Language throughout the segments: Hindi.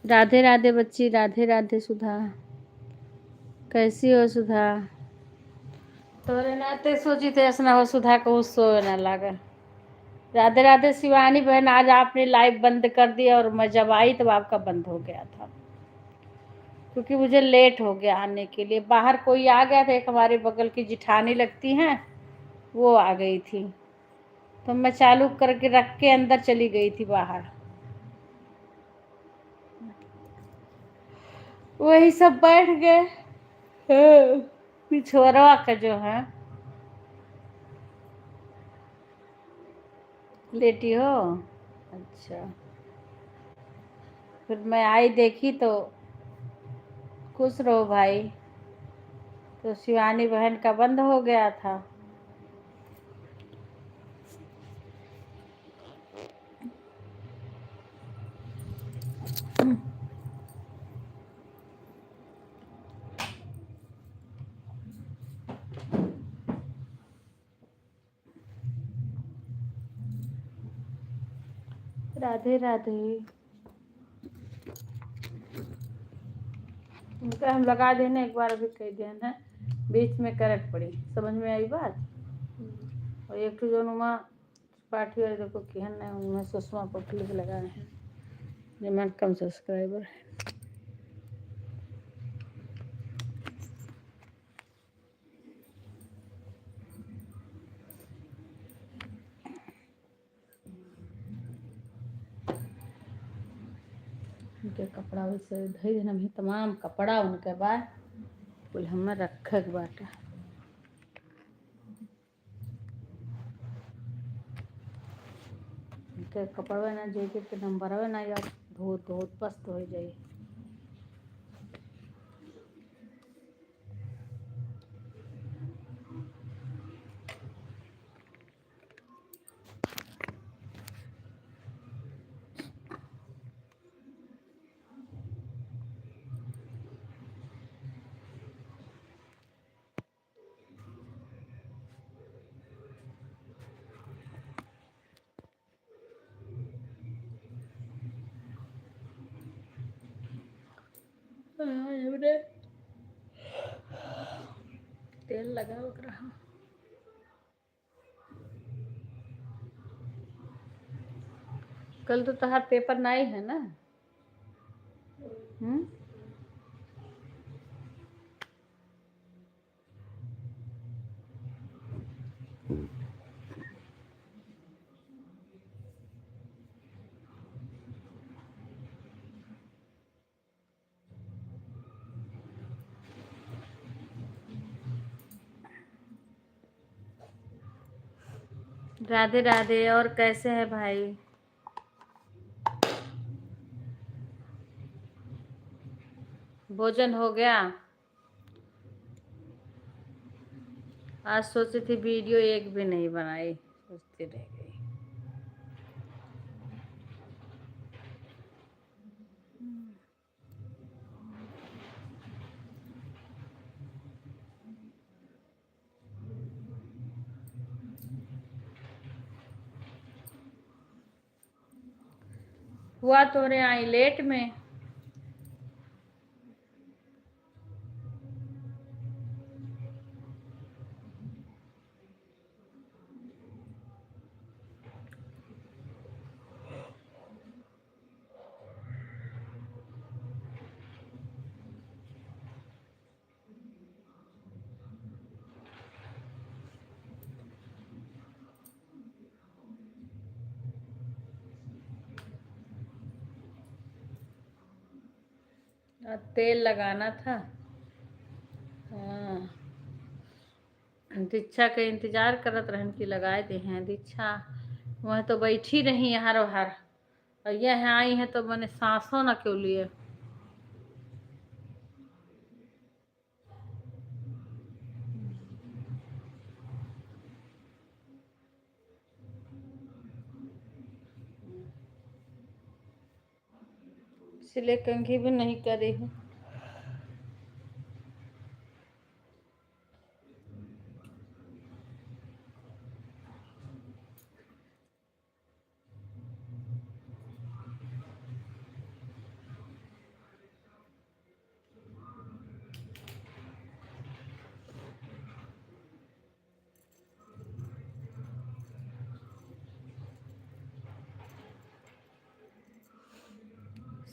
राधे राधे बच्ची, राधे राधे सुधा। कैसी हो सुधा? तोरे नाते सोची थे ऐसा हो सुधा को सोए ना लगा। राधे राधे शिवानी बहन, आज आपने लाइव बंद कर दिया और मैं जब आई तब आपका बंद हो गया था, क्योंकि मुझे लेट हो गया आने के लिए। बाहर कोई आ गया था, एक हमारे बगल की जिठानी लगती हैं, वो आ गई थी, तो मैं चालू करके रख के अंदर चली गई थी बाहर। वही सब बैठ गए। पिछोरवा का जो है, लेटी हो? अच्छा, फिर मैं आई देखी तो खुश रहो भाई, तो शिवानी बहन का बंद हो गया था। राधे राधे। उनका हम लगा देना एक बार, अभी कह देना, बीच में करक पड़ी। समझ में आई बात? और एक तो जो नुमा पार्टी वाले देखो किहन है, उनमें सुषमा पटली लगाए हैं, जिनमें कम सब्सक्राइबर है। उनके कपड़ा वैसे धोई देना भी, तमाम कपड़ा उनके बाद कुल हमें रखे के बाटे। उनके कपड़वे ना जैकेट के नंबरवे ना, या धोत धोत पस्त हो जाई। तेल लगाओ रहा। कल तो तहार पेपर नहीं है ना? राधे राधे। और कैसे है भाई? भोजन हो गया? आज सोची थी वीडियो एक भी नहीं बनाई, सोचती रह गई। हुआ तोरे आई लेट में? तेल लगाना था। हाँ, दीक्षा के इंतजार करत रहन की लगाए दे हैं। दीक्षा वह तो बैठी रही हर हर, और यह आई है तो मैंने सांसों ना क्यों लिए। इसलिए कंघी भी नहीं करी हूँ।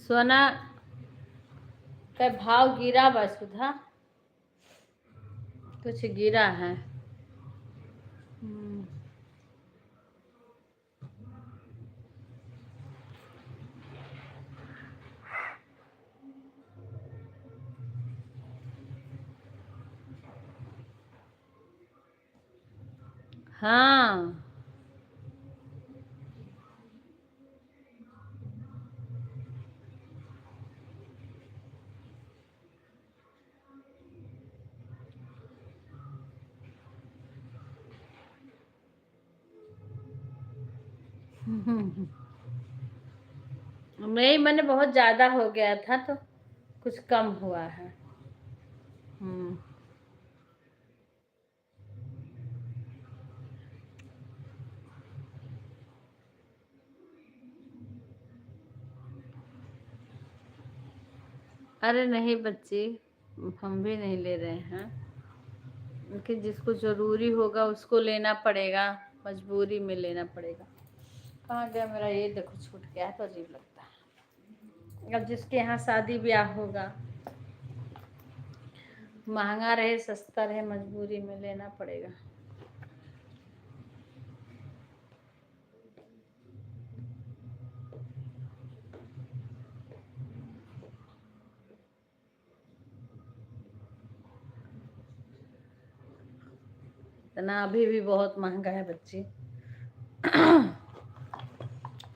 सोना का भाव गिरा बा सुधा, कुछ गिरा है। हाँ नहीं, मैंने बहुत ज्यादा हो गया था तो कुछ कम हुआ है। हम्म। अरे नहीं बच्ची, हम भी नहीं ले रहे हैं, कि जिसको जरूरी होगा उसको लेना पड़ेगा, मजबूरी में लेना पड़ेगा। कहाँ गया मेरा, ये देखो छूट गया है तो अजीब लगता है। अब जिसके यहाँ शादी ब्याह होगा, महंगा रहे सस्ता रहे, मजबूरी में लेना पड़ेगा। इतना अभी भी बहुत महंगा है बच्ची।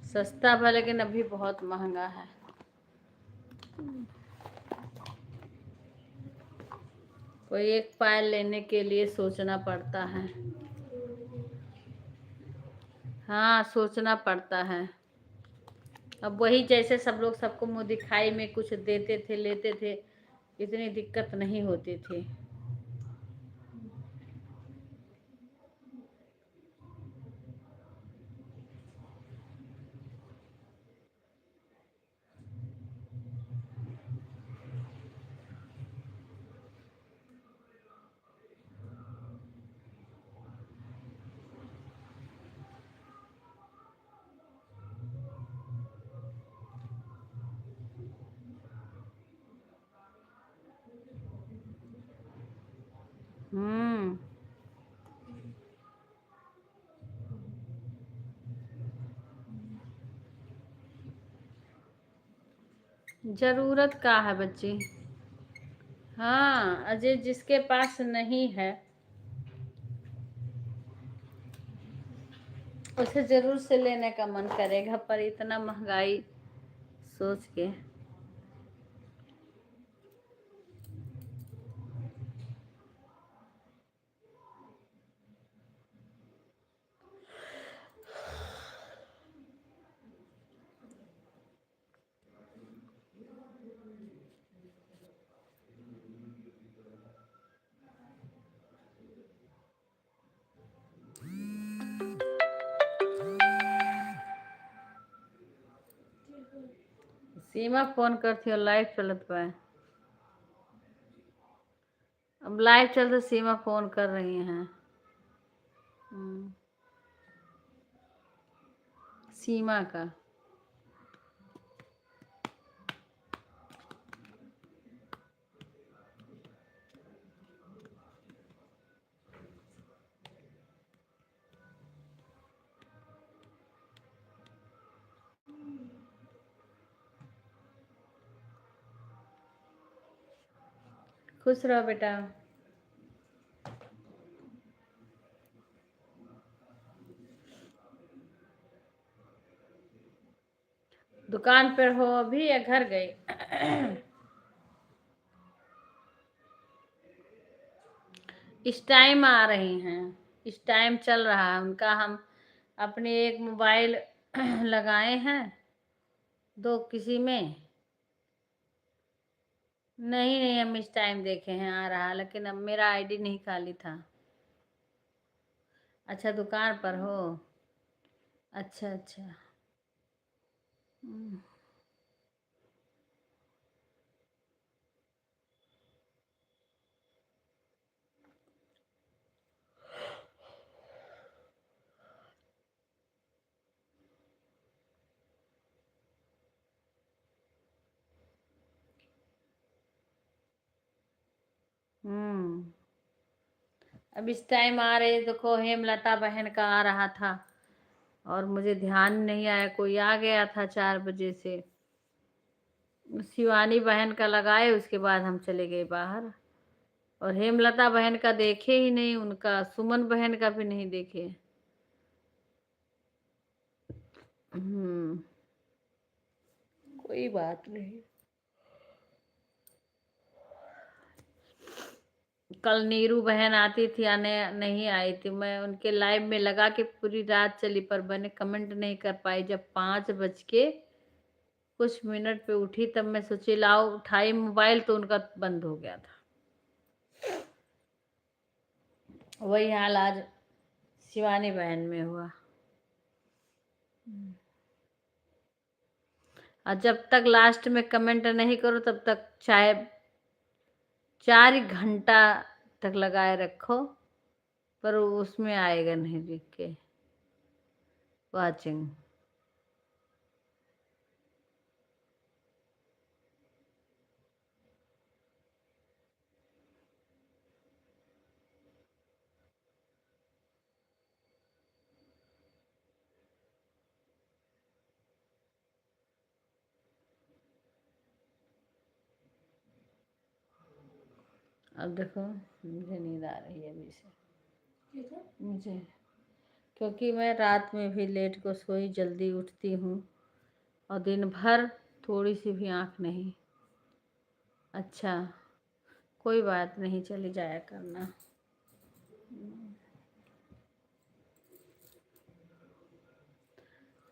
सस्ता था लेकिन अभी बहुत महंगा है। कोई एक पायल लेने के लिए सोचना पड़ता है। हाँ सोचना पड़ता है। अब वही जैसे सब लोग सबको मुंह दिखाई में कुछ देते थे लेते थे, इतनी दिक्कत नहीं होती थी। हम्म। जरूरत का है बच्ची। हाँ अजय, जिसके पास नहीं है उसे जरूर से लेने का मन करेगा, पर इतना महंगाई सोच के। सीमा फोन करती हो, लाइव चलत बा। अब लाइव चल तो सीमा फोन कर रही हैं। सीमा का। खुश रहो बेटा। दुकान पर हो अभी या घर गई? इस टाइम आ रही हैं, इस टाइम चल रहा है उनका। हम अपने एक मोबाइल लगाए हैं, दो किसी में। नहीं नहीं, हम इस टाइम देखे हैं आ रहा, लेकिन अब मेरा आईडी नहीं खाली था। अच्छा दुकान पर हो। अच्छा अच्छा। हम्म। हम्म। अब इस टाइम आ रहे देखो, हेमलता बहन का आ रहा था और मुझे ध्यान नहीं आया, कोई आ गया था 4 बजे से। शिवानी बहन का लगाए, उसके बाद हम चले गए बाहर। और हेमलता बहन का देखे ही नहीं, उनका सुमन बहन का भी नहीं देखे। हम्म। कोई बात नहीं। कल नीरू बहन आती थी, आने नहीं आई थी। मैं उनके लाइव में लगा के पूरी रात चली, पर मैंने कमेंट नहीं कर पाई। जब 5 बज के कुछ मिनट पे उठी, तब मैं सोची लाओ उठाई मोबाइल, तो उनका बंद हो गया था। वही हाल आज शिवानी बहन में हुआ। और जब तक लास्ट में कमेंट नहीं करो, तब तक चाहे 4 घंटा तक लगाए रखो, पर उसमें आएगा नहीं लिख के वाचिंग। अब देखो, मुझे नींद आ रही है अभी से। मुझे, क्योंकि मैं रात में भी लेट को सोई, जल्दी उठती हूँ, और दिन भर थोड़ी सी भी आँख नहीं। अच्छा, कोई बात नहीं, चली जाया करना।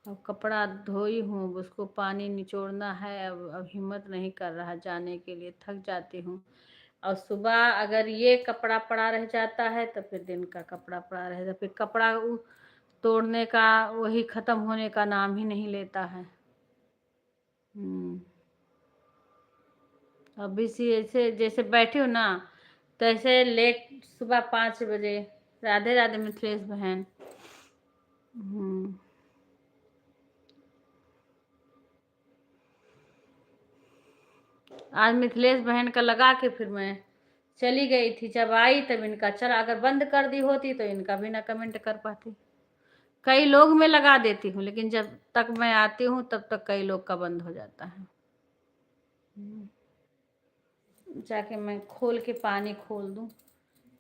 अब कपड़ा धोई हूँ, उसको पानी निचोड़ना है। अब हिम्मत नहीं कर रहा जाने के लिए, थक जाती हूँ। और सुबह अगर ये कपड़ा पड़ा रह जाता है, तो फिर दिन का कपड़ा पड़ा रह जाता, फिर कपड़ा तोड़ने का, वही ख़त्म होने का नाम ही नहीं लेता है। अभी से ऐसे जैसे बैठी हूँ ना, तो ऐसे लेट सुबह 5 बजे। राधे राधे मिथिलेश बहन। हम्म। आज मिथिलेश बहन का लगा के फिर मैं चली गई थी। जब आई तब इनका चला, अगर बंद कर दी होती तो इनका भी ना कमेंट कर पाती। कई लोग मैं लगा देती हूँ, लेकिन जब तक मैं आती हूँ तब तक कई लोग का बंद हो जाता है। जाके मैं खोल के पानी खोल दूँ।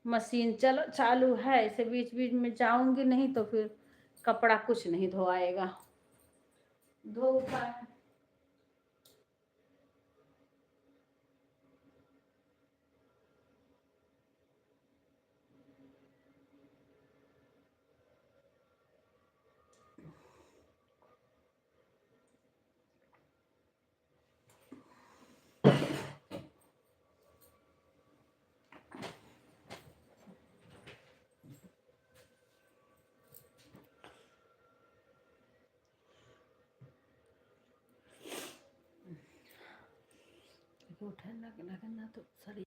मशीन चलो चालू है, इसे बीच बीच में जाऊंगी नहीं तो फिर कपड़ा कुछ नहीं धोआएगा। धो पाए ठंडा लगना तो शरीर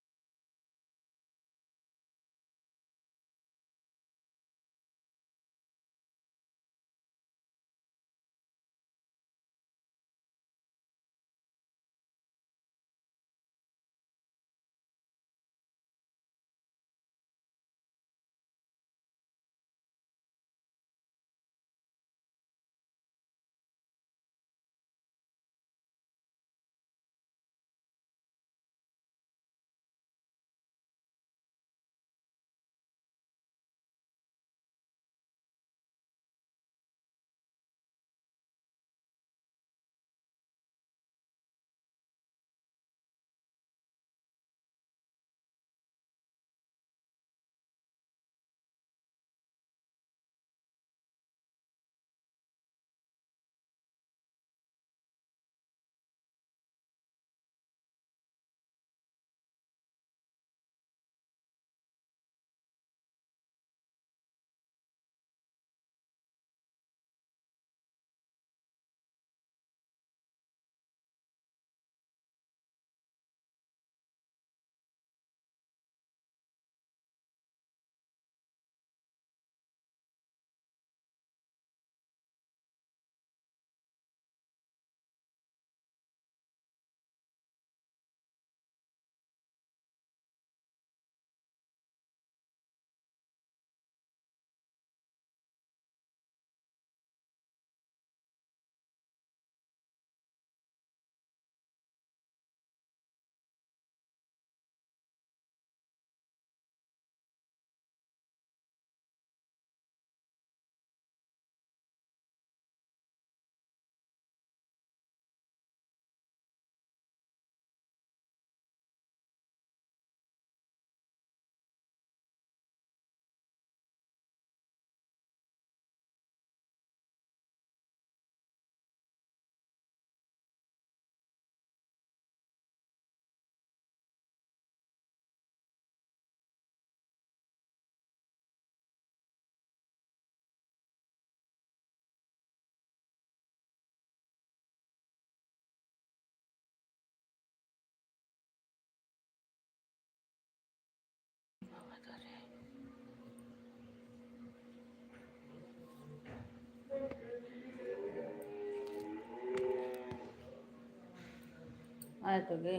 दोगे?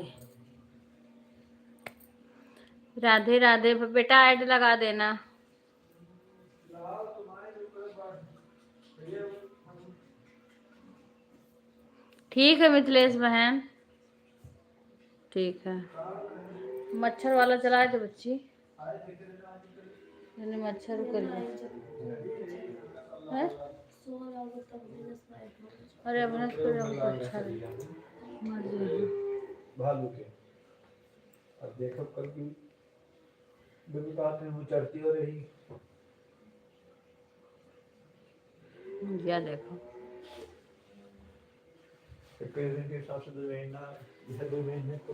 राधे राधे बेटा, ऐड लगा देना। ठीक है मिथिलेश बहन, ठीक है। मच्छर वाला चलाए तो बच्ची, मैंने मच्छर कर है। अरे अब अच्छा भालू के अब देखो कल की वो चढ़ती हो रही क्या देखो दिन के हिसाब से 2 महीना, जैसे 2 महीने तो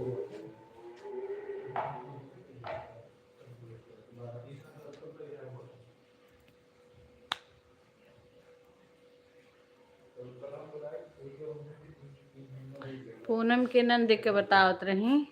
पूनम के नंद देख के बताओ रही।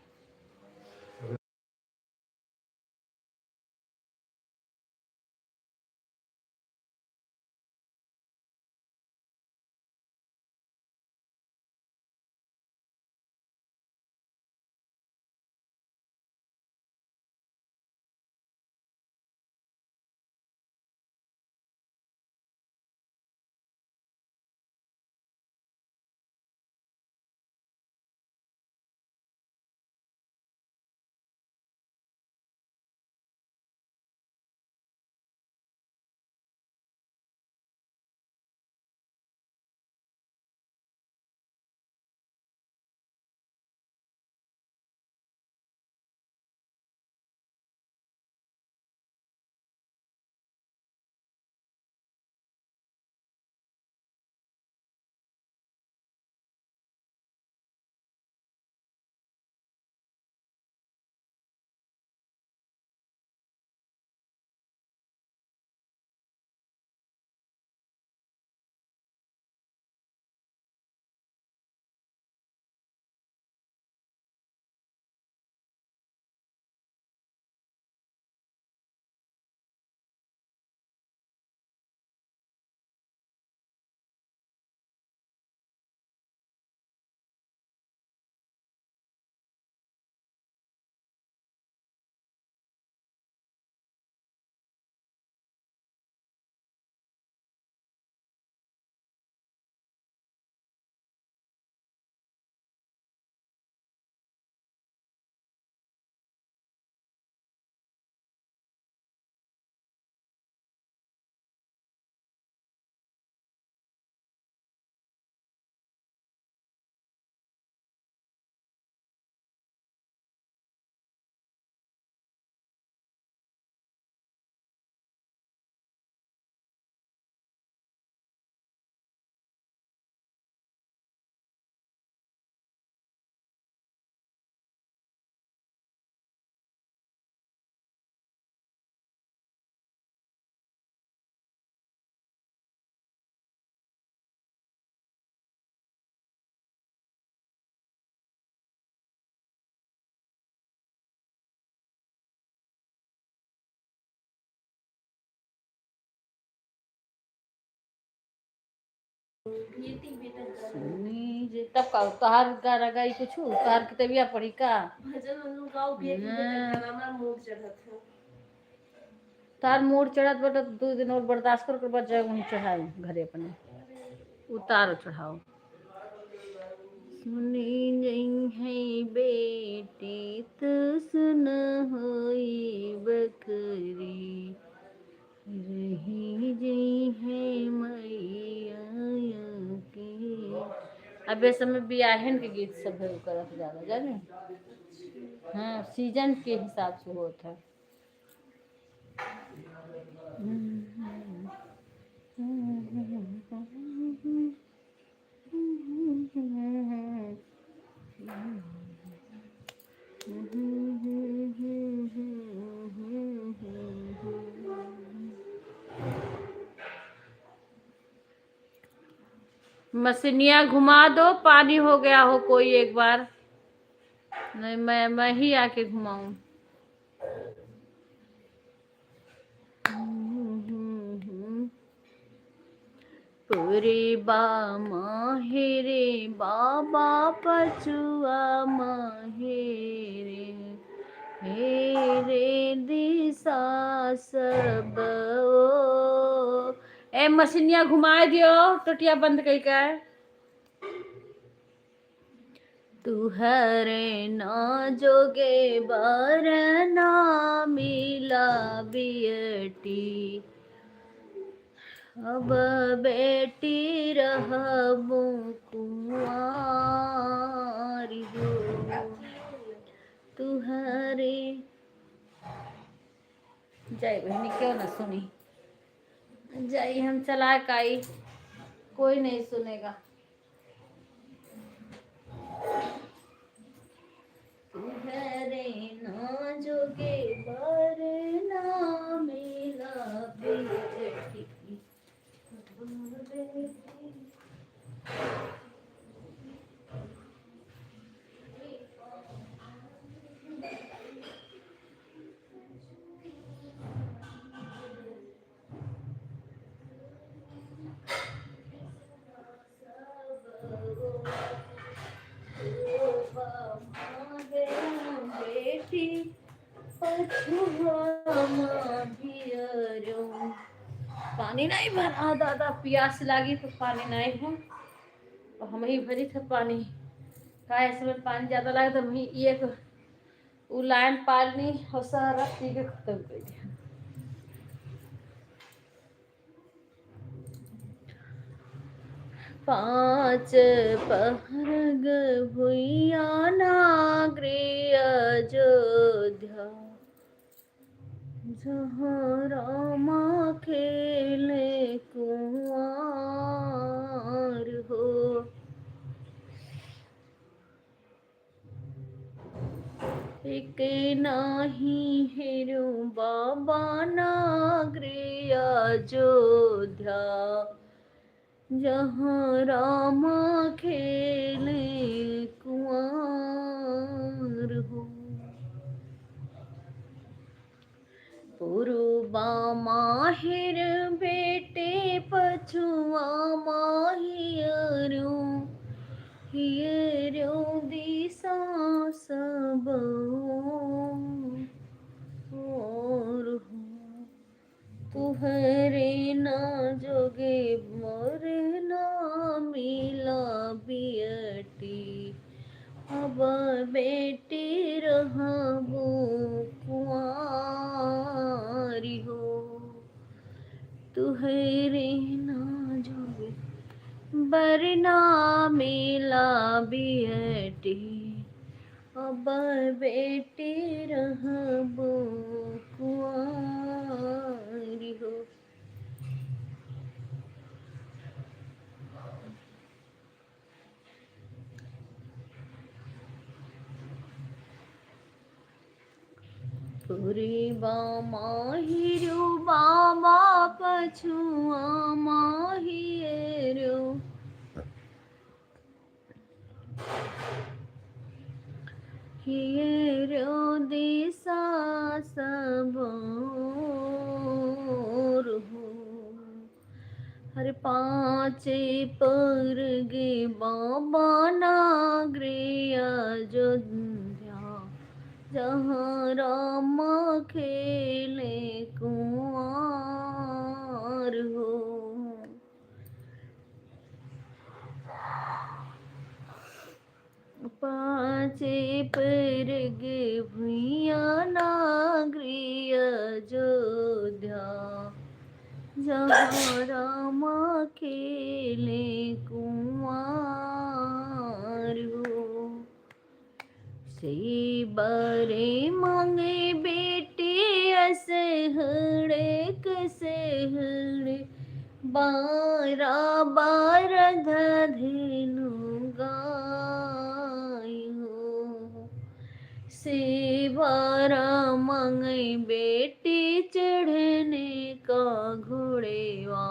तब का तोहार गाना गाई कुछ तोहार के तबिया पड़ी का भजन गाओ भी मूड चढ़त है। तार मूड चढ़त बट 2 दिन और बर्दाश्त कर बच्चा चढ़ाए घरे अपने उतार चढ़ाओ। सुनी नहीं है बेटी तो सुन होई बकरी, रही जई है मैया के। अब इस समय बियाहन के गीत सब है करत ज्यादा जाने। हाँ सीजन के हिसाब से होता है। मसीनिया घुमा दो, पानी हो गया हो कोई एक बार। नहीं मैं ही आके घुमाऊं। तोरे बा माहेरे बाबा पचुआ माहेरे हेरे दिशा सब ओ। ए मशीनिया घुमाए दियो, टोटिया बंद कई का तुहरे ना जोगे बर ना मिला बियटी अब बेटी रहबू कुंवारी हो तुहरे। जय बहनी क्यों ना सुनी, जय हम चला काई कोई नहीं सुनेगा। तुहरे ना जोगे बर ना मिला बेटी बेटी पानी नहीं भरा दादा, प्यास लागी तो पानी नहीं है और हम ही भरी थे पानी का इसमें पानी ज्यादा लगे तो वही एक उ लाइन पानी और सारा पी के खत्म कर दिया। पाँच पहरग भुइया नागरिय अयोध्या जहाँ रामा खेले कुंवर हो एक नाही हेरो बाबा नागरिय अयोध्या जहाँ रामा खेले कुंवर हो पूर्वा माहिर बेटे पछुआ माहिरो हियरो दिशा सब और हो तुहरे ना जोगे मोर ना मिला बियटी अब बेटी रहबू कुंवारी हो तुहरे ना जोगे बरना मिला बियटी अब बेटी रहबू कुंवारी हो। पूरी माहिरो बाबा पछुआ माहिरो हियरो दिशा सब और हो हर पाँचे पर गे बाबा नागरिय अयोध्या जहाँ रामा खेले कुंवर हो पाँचे पर गे भुइया नागरिय अयोध्या जहाँ रामा खेले कुंवर हो से बरे मांगे बेटी असहड़े कसहड़े बारा बार धेनु गाय हो से बारा मांगे बेटी चढ़ने का घोड़ेवा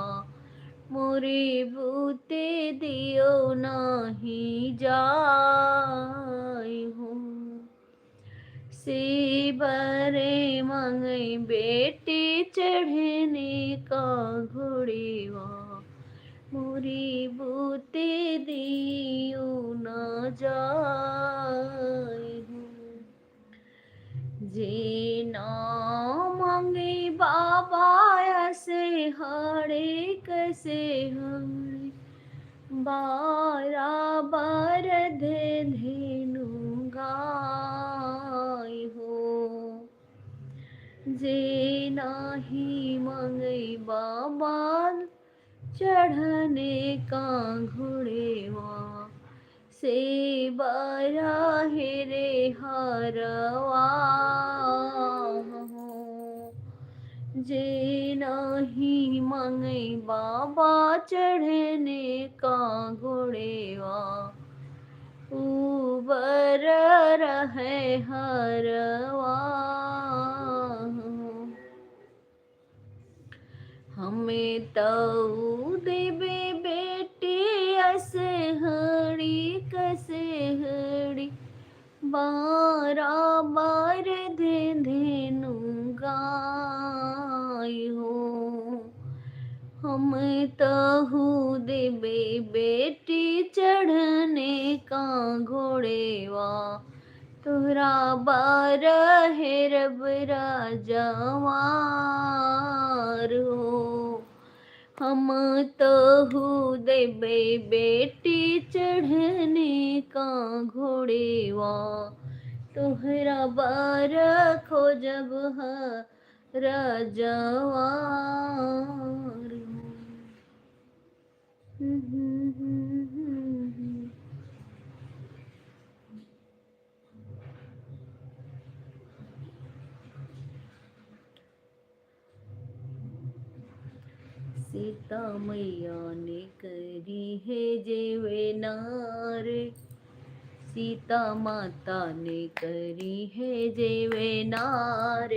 मोरे बूते दियो नाही जाय हो से बरे मंगई बेटी चढ़ने का घोड़ेवा मोरी बूते दियो न जाय हो। जे ना मांगे बाबा ऐसे हरे कैसे हरे, बार धेनु गाय हो। जे नाही मांगे बाबा चढ़ने का घोड़ेवा, से बरा हेरे हरवा हो। जे नहीं मांगे बाबा चढ़ने का घोड़ेवा, ऊबर रहे हरवा हो। हमें तो देवे बेटी असहड़ी कसहड़ी, बार धेनु गाय हो। हम तहु देवे बेटी चढ़ने का घोड़ेवा, तोहरा बार हेरब राजवार हो। हम तहु देवे बेटी चढ़ने का घोड़ेवा, तोहरा बार खोजब राजवार हो। सीता मैया ने करी है जेवेनार, सीता माता ने करी है जेवेनार।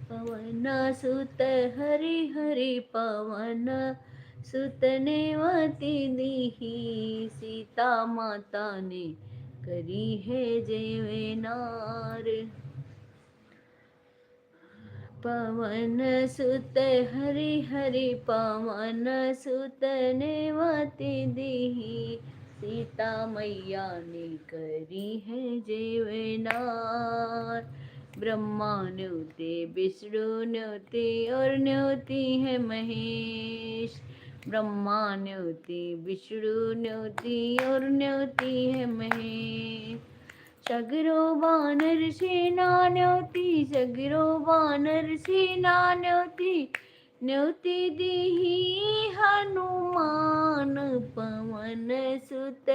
पवन सुत हरि हरि पवन सुत नेवती दीही, सीता माता ने करी है जेवेनार। पवन सुत हरि हरि पवन सुत नेवती दीही, सीता मैया ने करी है जेवेनार। ब्रह्मा न्योते विष्णु न्योते और न्योती है महेश, ब्रह्मा न्योती विष्णु न्योती और न्योती है महेश। सगरो वानर सेना न्योती, सगरो वानर सेना न्योती, न्योती दीही हनुमान पवन सुत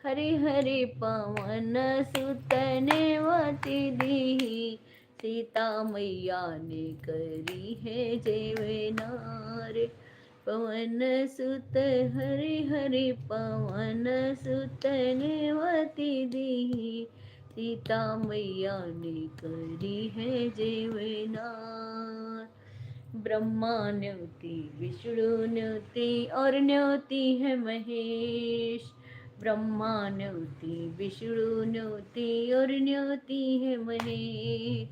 हरि हरि पवन सुत नेवती दीही, सीता मैया ने करी है जेवेनार। पवन सुत हरि हरि पवन सुत नेवती दीही, सीता मैया ने करी है जेवेनार। ब्रह्मा न्योती विष्णु न्योती और न्योती है महेश, ब्रह्मा न्योती विष्णु न्योती और न्योती है महेश।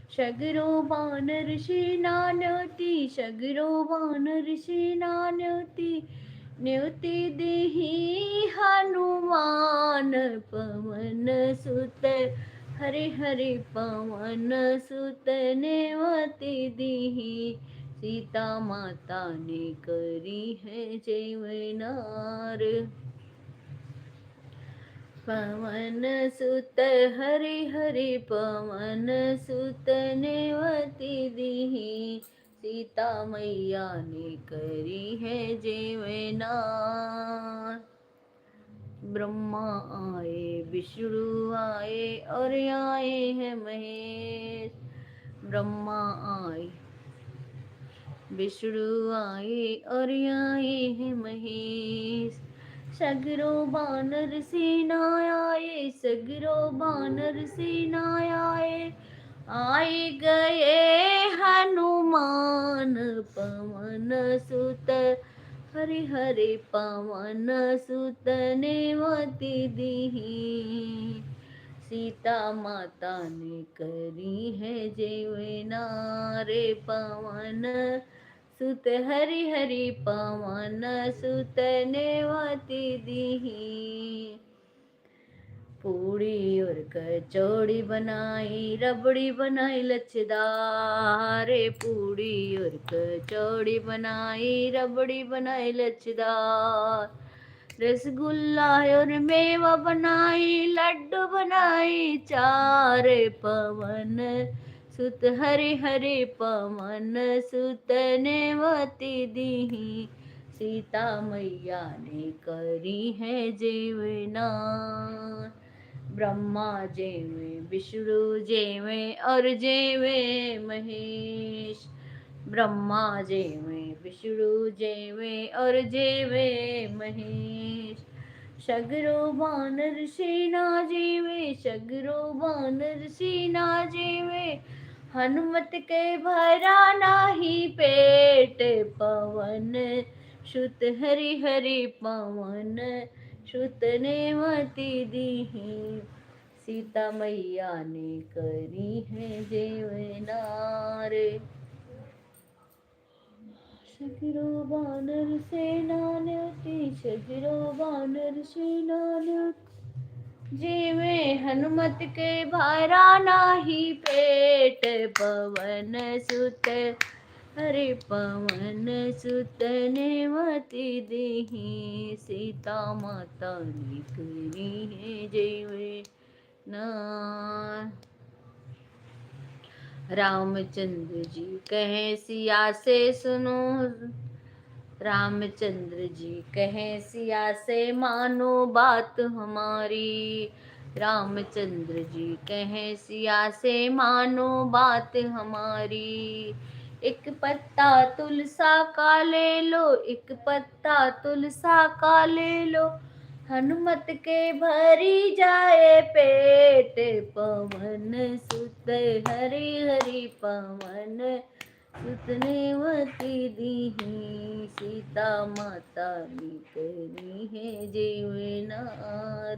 सगरो वानर सेना न्योती, सगरो वानर सेना न्योती, न्योती देही हनुमान पवन सुत हरि हरि पवन सुत नेवती दीही, सीता माता ने करी है जेवेनार। पवन सुत हरि हरि पवन सुत नेवती दीही, सीता मैया ने करी है जेवेनार। ब्रह्मा आए विष्णु आए और आए हैं महेश, ब्रह्मा आए विष्णु आए और आए हैं महेश। सगरो वानर सेना आए, सगरो वानर सेना आए, आए गए हनुमान पवन सुत हरि हरि पवन सुत नेवती दीही, सीता माता ने करी है जेवेनार। पवन सुत हरि हरि पवन सुत नेवती दीही। पूड़ी और कचौड़ी बनाई रबड़ी बनाई लच्छेदार, पूड़ी और कचौड़ी बनाई रबड़ी बनाई लच्छेदार। रसगुल्ला और मेवा बनाई लड्डू बनाई चार, पवन सुत हरि हरि पवन सुत नेवती दीही। सीता मैया ने करी है जीवनान, ब्रह्मा जेवे विष्णु जेवे और जेवे महेश। ब्रह्मा जेवे विष्णु जेवे और जेवे महेश। सगरो वानर सेना जेवे सगरो वानर सेना जेवे, हनुमत के भरा नाही पेट, पवन सुत हरि हरि पवन सुत नेवती दीही। सीता मैया ने करी है जेवनार, सगरो वानर सेना न्योती सगरो वानर सेना न्योती, जेवे हनुमत के भारा नाही पेट, पवन सुत हरि पवन सुत नेवती दीही। सीता माता ने करी है जेवनार। रामचंद्र जी कहे सिया से सुनो, रामचंद्र जी कहे सिया से मानो बात हमारी। रामचंद्र जी कहे सिया से मानो बात हमारी। एक पत्ता तुलसा का ले लो एक पत्ता तुलसा का ले लो, हनुमत के भरी जाए पेट, पवन सुत हरि हरि पवन सुत नेवती दीही। सीता माता ने करी है जीवनार,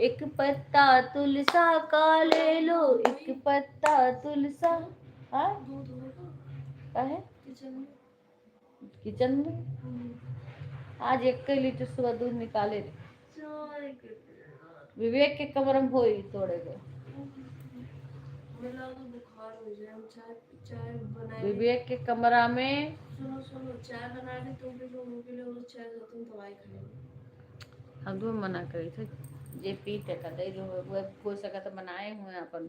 एक पत्ता तुलसा का ले लो एक पत्ता तुलसा। हाँ है किचन में आज 1 लीटर सुबह दूध निकाले थे। विवेक के कमर में होई तोड़े गए। विवेक के कमरा में सुनो चाय बना दी तुम भी लोगों के लिए, वो चाय तुम दवाई खाएंगे। हम तो मना करे थे जे पीते का दे दो वो हो सका तो बनाए हुए अपन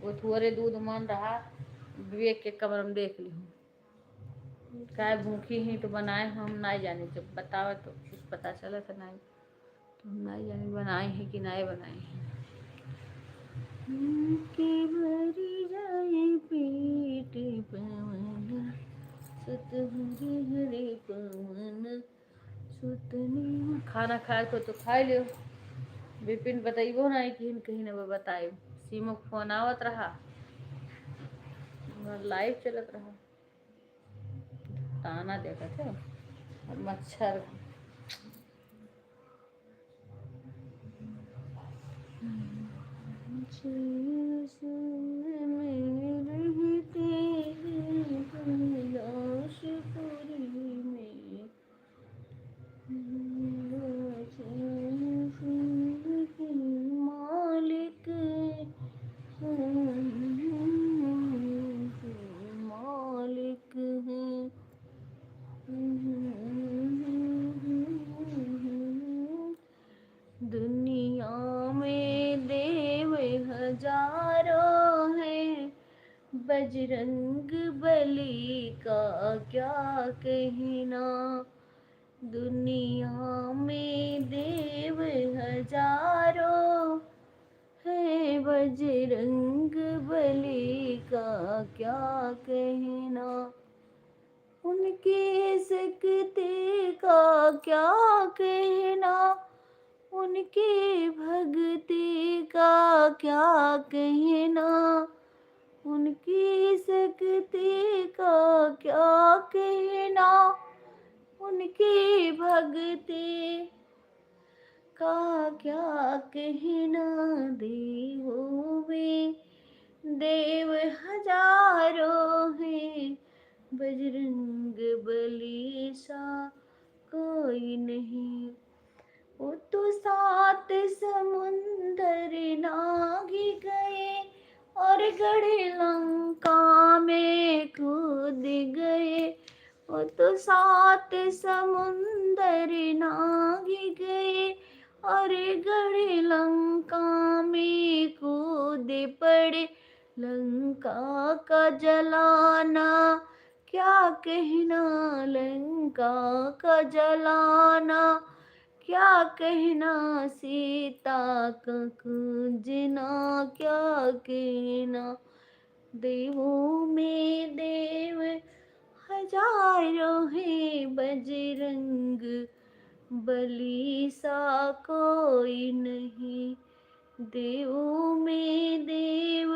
वो थोड़े दूध मन रहा। विवेक के कमर में देख ली हूँ काय भूखी ही तो बनाए हम नहीं जाने, जब बतावा तो कुछ पता चला था नहीं तो हम नहीं जाने बनाए हैं कि नहीं बनाए हैं। के भरी जाए पेट पवन सुत हरि हरि पवन सुतनी। खाना खाए तो खाए लियो। विपिन बताइबो ना कि कहीं न बताए। सीमो फोन आवत रहा लाइव चलत रहा ताना देखा थे और मच्छर मालिक मालिक है। दुनिया में देव हजारों हैं, बजरंग बली का क्या कहना। दुनिया में देव हजारों है, बजरंग बली का क्या कहना। उनकी शक्ति का क्या कहना, उनकी भक्ति का क्या कहना। उनकी शक्ति का क्या कहना, उनकी भक्ति का क्या कहना। देवों में देव हजारों हैं, बजरंग बली सा कोई नहीं। वो तो सात समुंदर लांघी गए और गढ़े लंका में कूद गए। वो तो सात समुंदर लांघी गए और गढ़े लंका में कूद पड़े। लंका का जलाना क्या कहना, लंका का जलाना क्या कहना, सीता का पूजना क्या कहना। देवों में देव हजारों हैं, बजरंग बली सा कोई नहीं। देवों में देव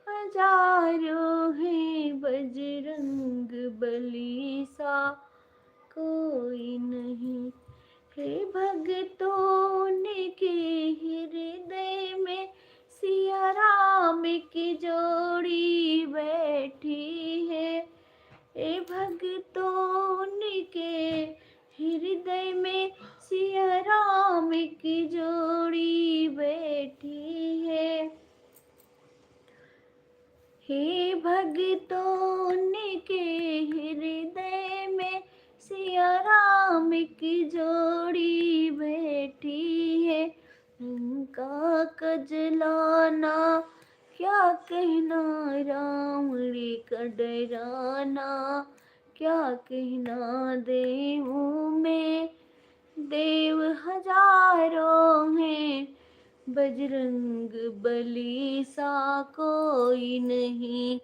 हजारों हैं, बजरंग बली सा कोई नहीं। हे भक्तों के हृदय में सिया राम की जोड़ी बैठी है। हे भक्तों के हृदय में सिया राम की जोड़ी बैठी है। हे भक्तों के हृदय में सिया राम की जोड़ी बैठी है। उनका कजलाना क्या कहना, रावण का डराना क्या कहना। देवों में देव हजारों हैं, बजरंग बली सा कोई नहीं।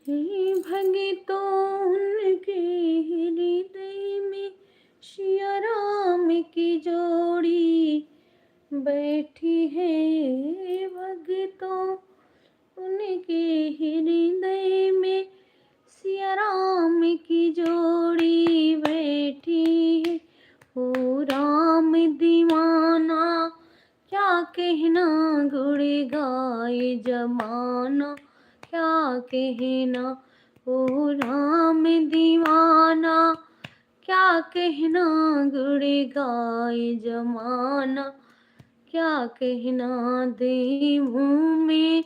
हे भक्तों के हृदय में सिया राम की जोड़ी बैठी है। भक्तों उनके हृदय में सिया राम की जोड़ी बैठी है। ओ राम दीवाना क्या कहना, गुण गाए जमाना क्या कहना। ओ राम दीवाना क्या कहना, गुण गाए जमाना क्या कहना। देवों में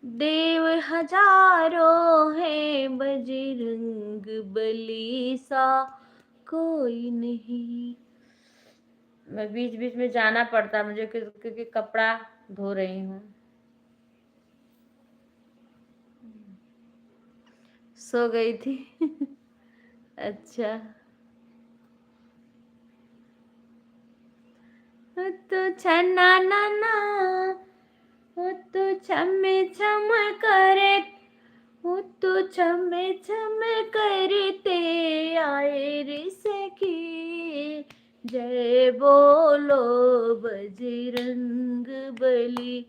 देव हजारों है बजरंग बली सा कोई नहीं। मैं बीच बीच में जाना पड़ता मुझे क्योंकि कपड़ा धो रही हूँ। सो गई थी। अच्छा तो छन्ना नाना वो तो छमे छम करे, वो तो छमे छम करते आए रे सखी, जय बोलो बजरंग बली।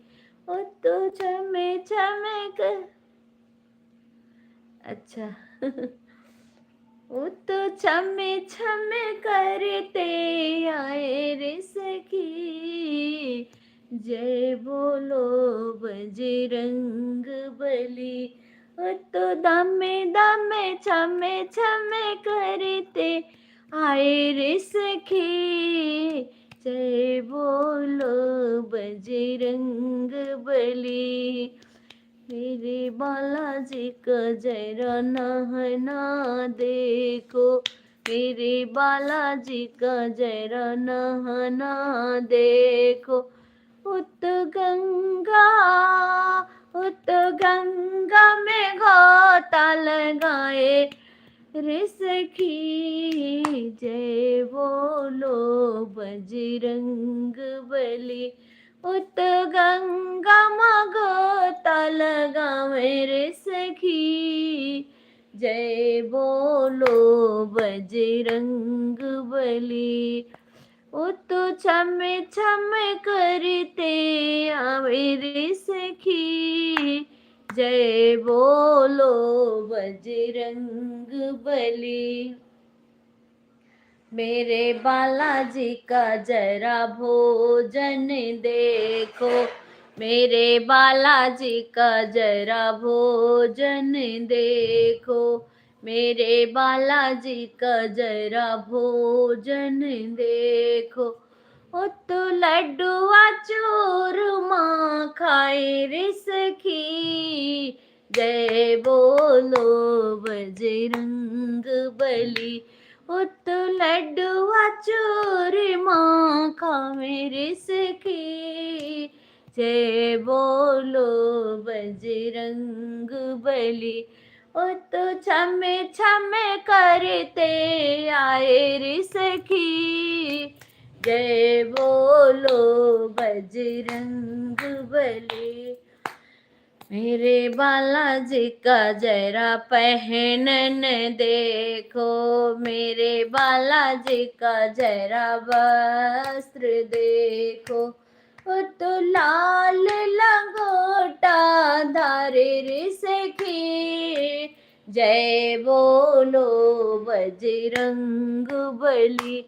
वो तो छमे छम कर, अच्छा वो तो छमे छम करते आए रे सखी, जय बोलो बजरंग बली। वो तो दमे दमे छमे छमे करते आए रे सखी, जय बोलो बजरंग बली। मेरे बालाजी का जरा नहना देखो, मेरे बालाजी का जरा नहना देखो। उत गंगा में गोता लगाए रे सखी, जय बोलो बजरंग बली। उत गंगा मगोता लगावे रे सखी, जय बोलो बजरंग बली। वो तो छम छम करते आवे रे सखी, जय बोलो बजरंग बली। मेरे बालाजी का जरा भोजन देखो, मेरे बालाजी का जरा भोजन देखो, मेरे बालाजी का जरा भोजन देखो। वो तो लड्डुआ चूरमा खाए रे सखी, जय बोलो बजरंग बली। वो तो लड्डुआ चूरमा खाए रे सखी, जय बोलो बजरंग बली। वो तो छमे छमे करते आए रे सखी, जय बोलो बजरंग बली। मेरे बालाजी का जरा पहनन देखो, मेरे बालाजी का जरा वस्त्र देखो। वो तो लाल लंगोटा धारे रे सखी, जय बोलो बजरंग बली।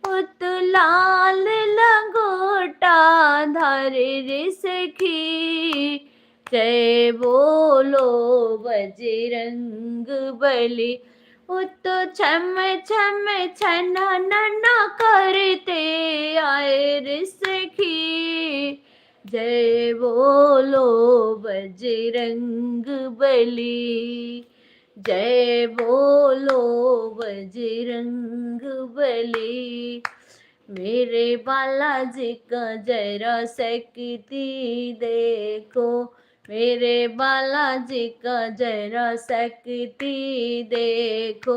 वो तो लाल लंगोटा धारे रे सखी, जय बोलो बजरंग बली। वो तो छम छम छना नन्ना करते आए रे सखी, जय बोलो बजरंग बली, जय बोलो बजरंग बली। मेरे बालाजी का जरा शक्ति देखो, मेरे बालाजी का जरा शक्ति देखो।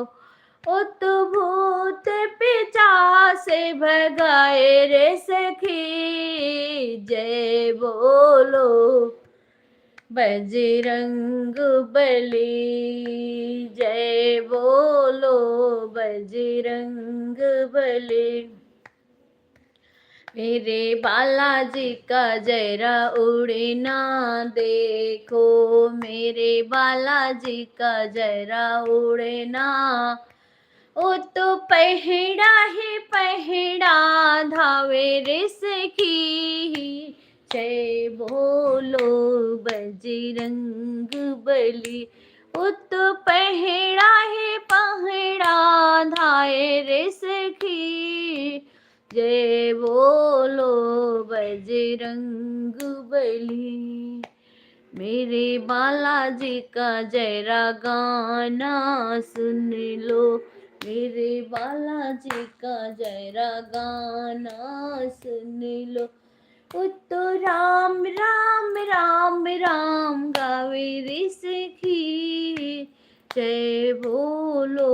ओ तो भूत पिशाच से भगाए रे सखी, जय बोलो बजरंग बली, जय बोलो बजरंग बली। मेरे बालाजी का जरा उड़ना देखो, मेरे बालाजी का जरा उड़ना। ओ तो पहड़ा ही पहड़ा धावे रे सखी, जय बोलो बजरंग बली। ओ तो पहड़ा ही पहड़ा धाए रे सखी, जय बोलो बजरंग बली। मेरे बालाजी का जयरा गाना सुन लो, मेरे बालाजी का जयरा गाना सुन लो। वो तो राम राम राम राम गावे रे सखी, जय बोलो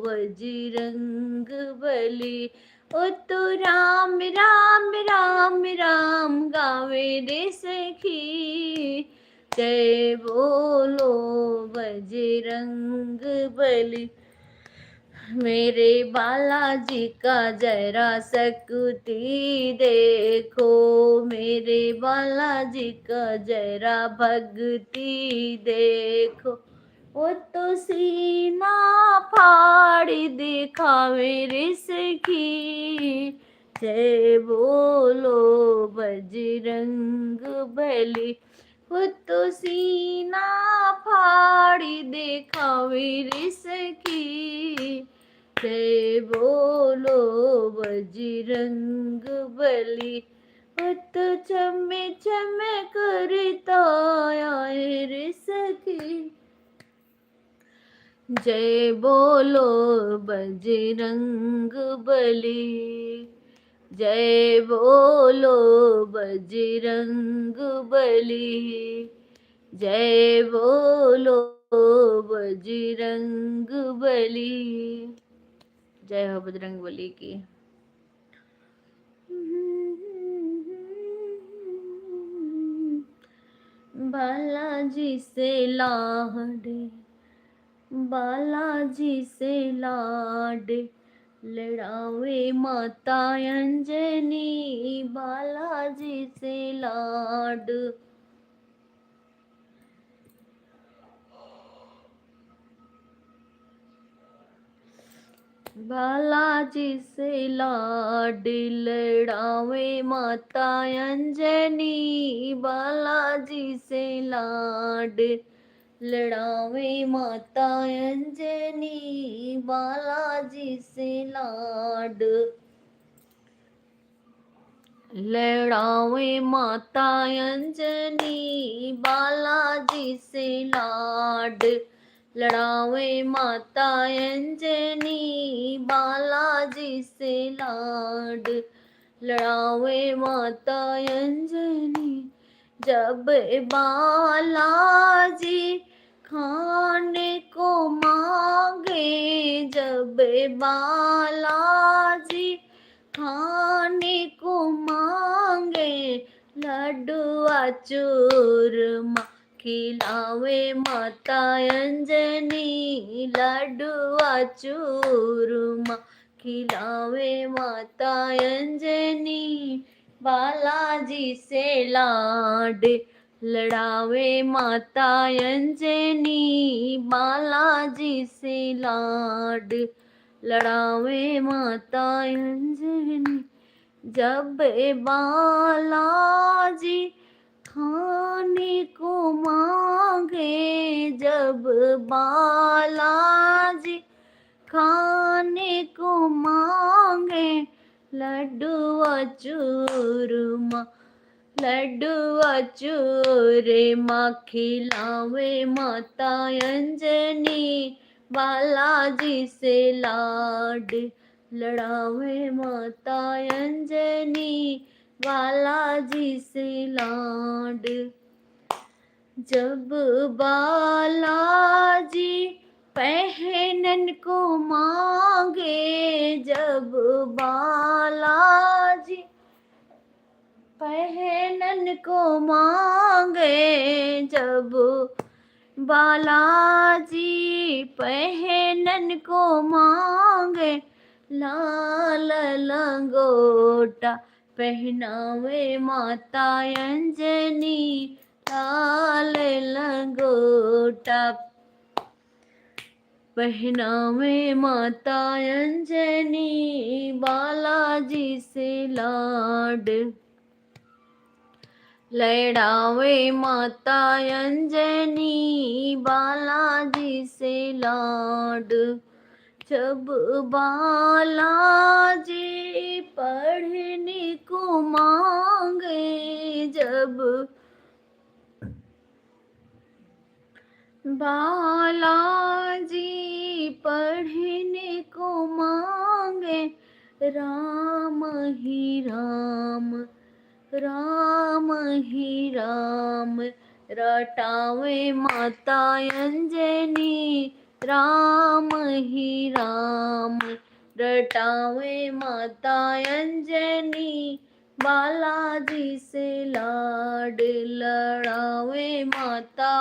बजरंग बली। ओ तो राम राम राम राम गावे रे सखी, जय बोलो बजरंग बली। मेरे बालाजी का जरा शक्ति देखो, मेरे बालाजी का जरा भक्ति देखो। वो तो सीना फाड़ दिखावे रे सखी, जय बोलो बजरंग बली। वो तो सीना फाड़ दिखावे रे सखी, जय बोलो बजरंग बली। वो तो चमे चमे करता आए रे सखी, जय बोलो बजरंग बली, जय बोलो बजरंग बली, जय बोलो बजरंग बली। जय हो बजरंग बली की। बालाजी से लाडे, बालाजी से लाड, लड़ावे माता अंजनी, बालाजी से लाड। बालाजी से लाड, लड़ावे माता अंजनी, बालाजी से लाड, लड़ावे माता अंजनी, बालाजी से लाड। लड़ावे माता अंजनी, बालाजी से लाड, लड़ावे माता अंजनी, बालाजी से लाड, लड़ावे माता अंजनी। जब बालाजी खाने को मांगे, जब बालाजी खाने को मांगे, लड्डुआ चूरमा खिलावे माता अंजनी, लड्डुआ चूरमा खिलावे माता अंजनी, बालाजी से लाड, लड़ावे माता अंजनी, बालाजी से लाड, लड़ावे माता अंजनी। जब बालाजी खाने को मांगे, जब बालाजी खाने को मांगे, लड्डुआ चूरमा, लड्डुआ चूरमा खिलावे माता अंजनी, बालाजी से लाड, लड़ावे माता अंजनी, बालाजी से लाड। जब बालाजी पहनन को मांगे, जब बालाजी पहनन को मांगे, जब बालाजी पहनन को मांगे, लाल लंगोटा पहनावे माता अंजनी, लाल लंगोटा पहनावे माता अंजनी, बालाजी से लाड, लड़ावे माता अंजनी, बालाजी से लाड। जब बालाजी पढ़ने को मांगे, जब बालाजी पढ़ने को मांगे राम ही राम, राम ही राम, रटावे माता अंजनी राम ही राम, रटावे माता अंजनी, बालाजी से लाड लड़ावे माता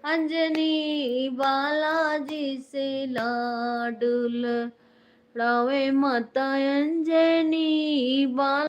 अंजनी, बालाजी से लाड लड़ावे माता अंजनी, बाल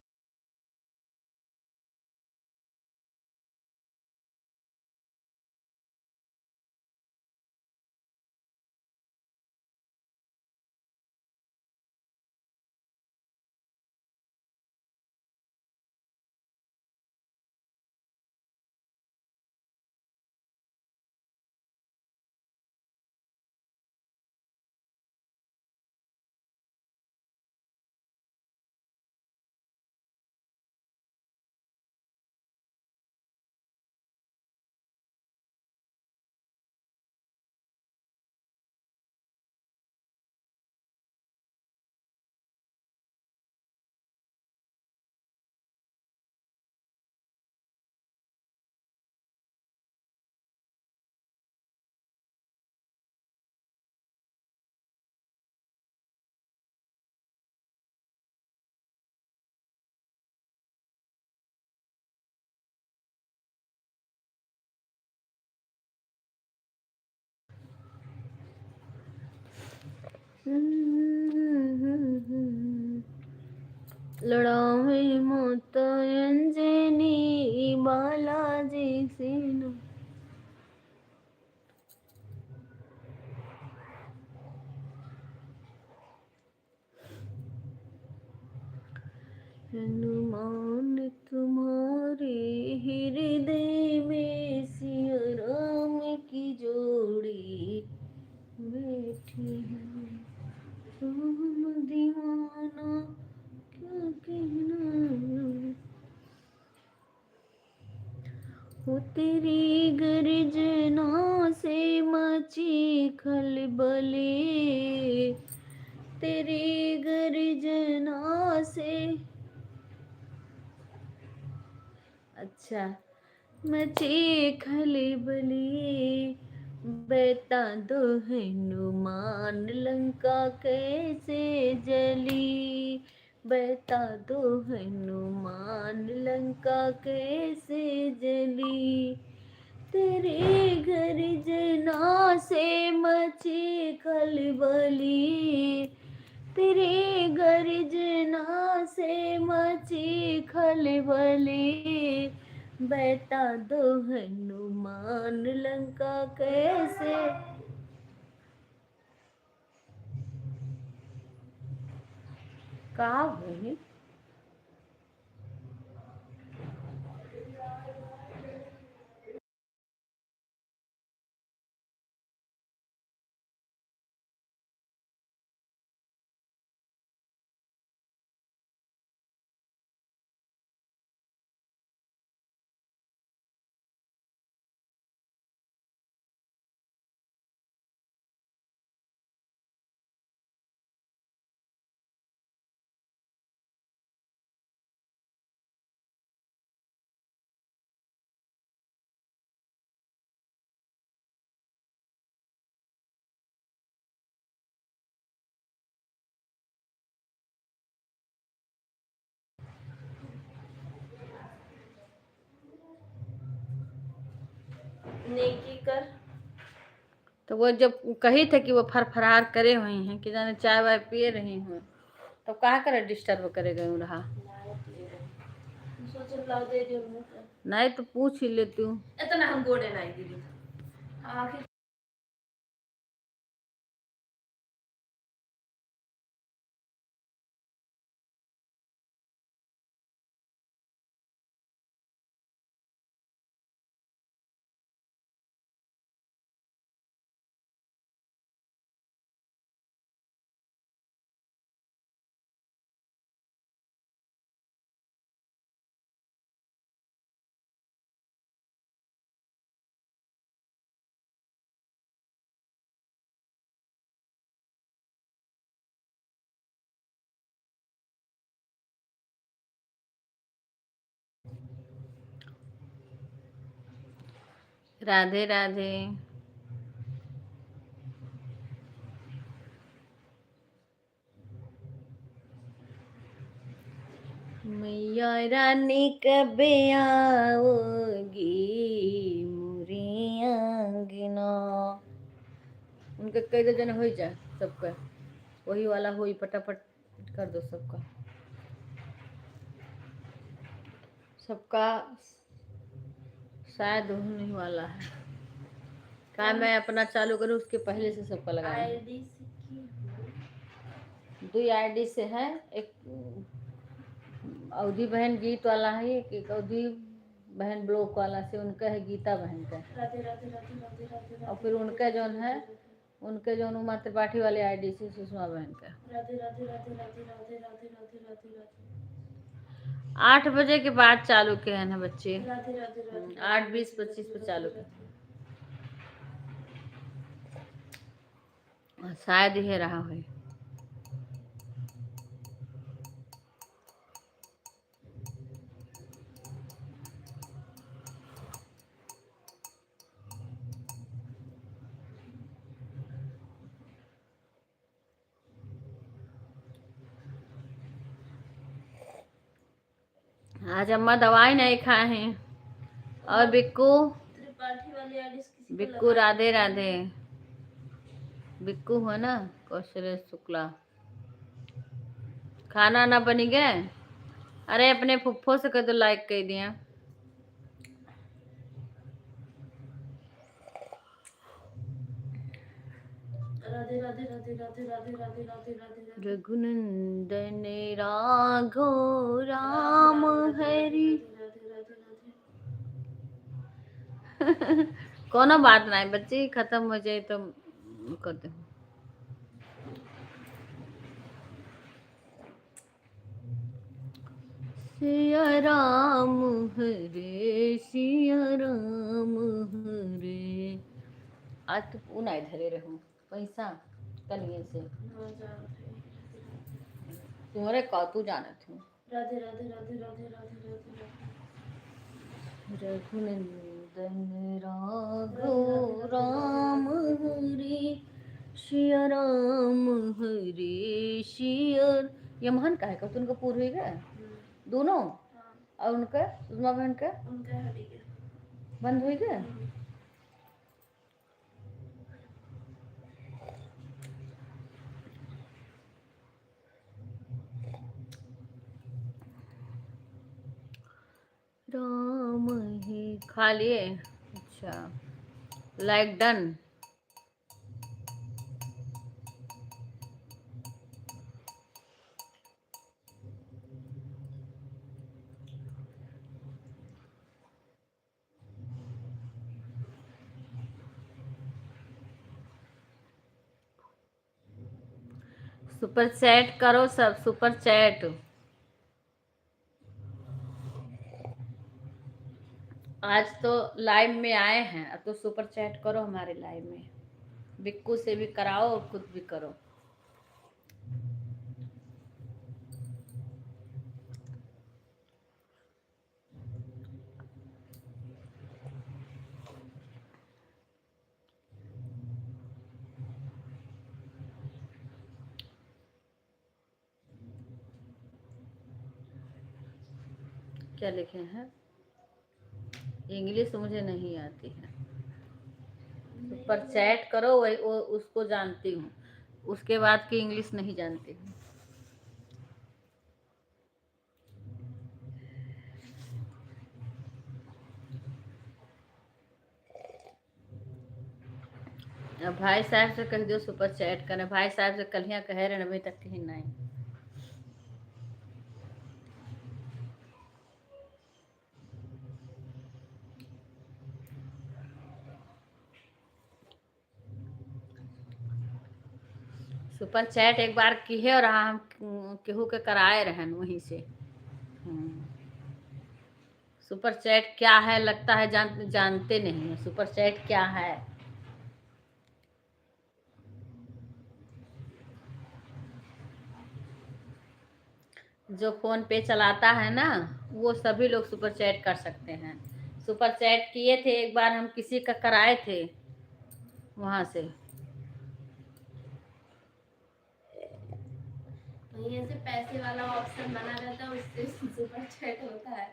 लड़ावे माता अंजनी, बालाजी से हनुमान तुम्हारे हृदय में सिया राम की जोड़ी बैठी है, राम दीवाना क्या कहना, हो तेरी गर्जना से मची खलबली, तेरी गर्जना से, अच्छा, मची खलबली, बेटा दो हनुमान लंका कैसे जली, बेटा दो हनुमान लंका कैसे जली, तेरे गर्जना से मची खलबली, तेरे गर्जना से मची खलबली, बेटा दो हनुमान लंका कैसे, का हुई नेकी कर। तो वो जब कही थे कि वो फरफरार करे हुए हैं कि जाने चाय वाय पिए रही हूँ, तो कहाँ करे डिस्टर्ब करे गए रहा, सोचो लाओ दे दियो, नहीं तो पूछ ही लेती हूँ। इतना हम गोड़े नहीं दीदी आखिर राधे राधे। मैया रानी कब आओगी मोरी आंगना। उनके कई दर्जन हो जाए सबका, वही वाला हुई, फटाफट कर दो सबका। सबका शायद होने वाला है। क्या मैं अपना चालू करूँ उसके पहले से सबका लगा दूं। आईडी से की हो? 2 आईडी से है। एक अवधि बहन गीत वाला है, एक अवधि बहन ब्लॉक वाला से उनका है, गीता बहन का। राधे राधे राधे राधे राधे। और फिर उनका जौन है, उनके जौन उमा त्रिपाठी वाले आईडी से सुषमा बहन का। राधे राधे राधे राधे राधे राधे राधे राधे राधे। 8 बजे के बाद चालू किए हैं ना बच्चे। राधे राधे राधे। 8:20-25 पे चालू किए। शायद ये रहा है। आज अम्मा दवाई नहीं खाए हैं। और बिक्कू, त्रिपाठी वाली आईडी से किसी को बिक्कू राधे राधे। बिक्कू है ना, कौशल शुक्ला। खाना ना बनी गए। अरे अपने फुफ्फो से कह दो लाइक कर दिया। राधे राधे राधे राधे राधे राधे राधे राधे। रघुनंदन राघो राम हरि। कोनो बात नहीं बच्ची, खत्म हो जाए तो कर दो। सिया राम हरे सिया राम हरे। आज तो पूना इधरे रहूं पैसा कलिए से तुम्हारे कौतू जाना थी। राधे राधे राधे राधे राधे राधे। रघुनंदन राघो राम हरे सिया राम हरे सिया। ये महान का है कब तुमको पूर हुई गए दोनों। और उनका सुषमा बहन का उनका हट गया, बंद हुई गए। राम ही खा लिए। अच्छा लाइक डन। सुपर चैट करो सब, सुपर चैट। आज तो लाइव में आए हैं, अब तो सुपर चैट करो हमारे लाइव में। बिक्कू से भी कराओ और खुद भी करो। क्या लिखे हैं? इंग्लिश मुझे नहीं आती है। सुपर चैट करो, वही वो उसको जानती हूँ, उसके बाद की इंग्लिश नहीं जानती हूँ। अब भाई साहब से कह दो सुपर चैट करने। भाई साहब से कल कह रहे अभी तक ही नहीं। सुपर चैट एक बार की है और हम केहू के कराए रहन वहीं से। सुपर चैट क्या है लगता है जानते नहीं है सुपर चैट क्या है। जो फोन पे चलाता है ना वो सभी लोग सुपर चैट कर सकते हैं। सुपर चैट किए थे, एक बार हम किसी का कराए थे वहां से। वहीं ऐसे पैसे वाला ऑप्शन बना रहता है, उससे सुपर चैट होता है।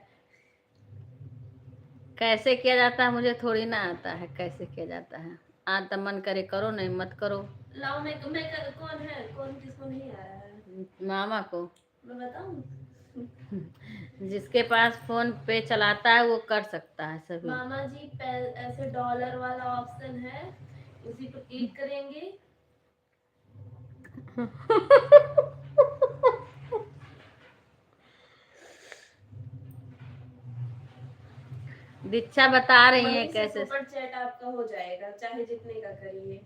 कैसे किया जाता है मुझे थोड़ी ना आता है कैसे किया जाता है। आज तो मन करे करो, नहीं मत करो। लाओ कौन है, कौन किसको नहीं आया है? मामा को। मैं बताऊं? जिसके पास फोन पे चलाता है वो कर सकता है सभी। मामा जी ऐसे डॉलर वाला ऑप्शन है, उसी पर क्लिक करेंगे। दीक्षा बता रही है वहीं से कैसे। सुपर चैट आपका हो जाएगा, चाहे जितने का करिए।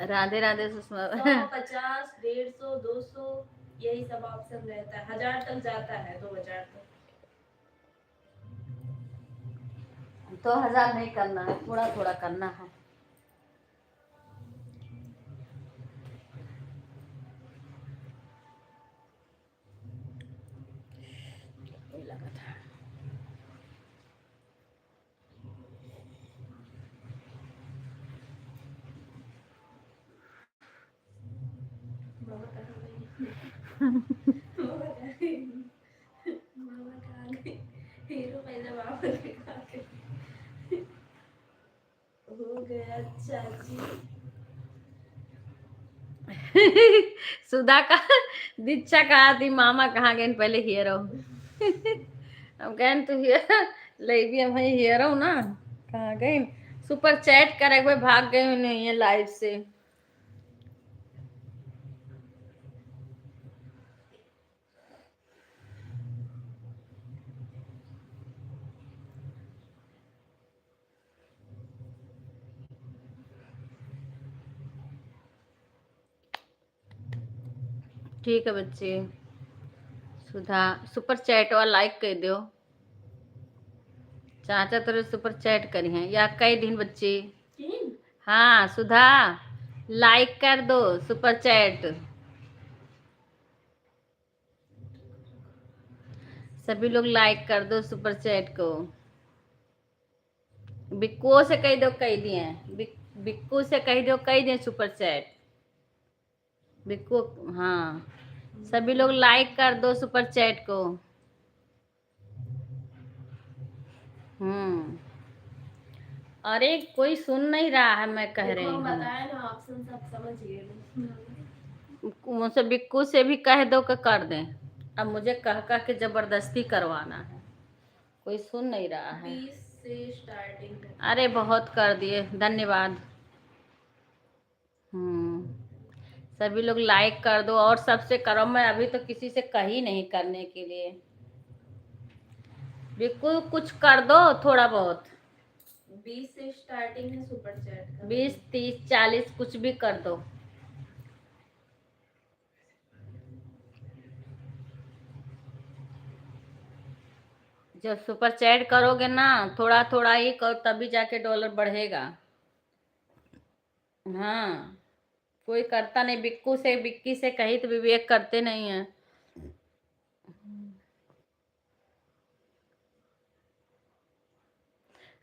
राधे राधे सुषमा। 100, 50, 150, 200 यही सब ऑप्शन रहता है। 1000 तक जाता है, 2000 तक। 2000 नहीं करना है, थोड़ा थोड़ा करना है। लगा था। मामा कहाँ गई? मामा कहाँ गई? मामा कहाँ गई? हीरो पहले मामा के कहाँ गई? हो गया चाची। सुधा का दीक्षा कहा थी मामा कहाँ गए, पहले हीरो। हम कहें तू ले भी हम हीरो ना, कहाँ गए। सुपर चैट करे हुए भाग गए नहीं है लाइव से। ठीक है बच्चे। सुधा सुपर चैट और लाइक कर दो। चाचा तेरे सुपर चैट करी हैं या कई दिन बच्चे। तीन। हाँ सुधा लाइक कर दो सुपर चैट। सभी लोग लाइक कर दो सुपर चैट को। बिक्कू से कह दो कह दिए। बिक्कू से कह दो कह दिए सुपर चैट। बिक्कू हाँ सभी लोग लाइक कर दो सुपर चैट को। अरे कोई सुन नहीं रहा है, मैं कह देखो रही हम हूँ। बताए ना, ऑप्शन सब समझिए। मुझसे बिक्कू से भी कह दो कि कर दें। अब मुझे कह कह के जबरदस्ती करवाना है, कोई सुन नहीं रहा है। 20 से स्टार्टिंग है। अरे बहुत कर दिए, धन्यवाद। सभी लोग लाइक कर दो और सबसे करो। मैं अभी तो किसी से कही नहीं करने के लिए। बिल्कुल कुछ कर दो थोड़ा बहुत। 20 से स्टार्टिंग है सुपर चैट का। 20, 30, 40 कुछ भी कर दो। जब सुपर चैट करोगे ना थोड़ा थोड़ा ही करो, तभी जाके डॉलर बढ़ेगा। हाँ कोई करता नहीं। बिक्कू से बिक्की से कही तो विवेक करते नहीं है।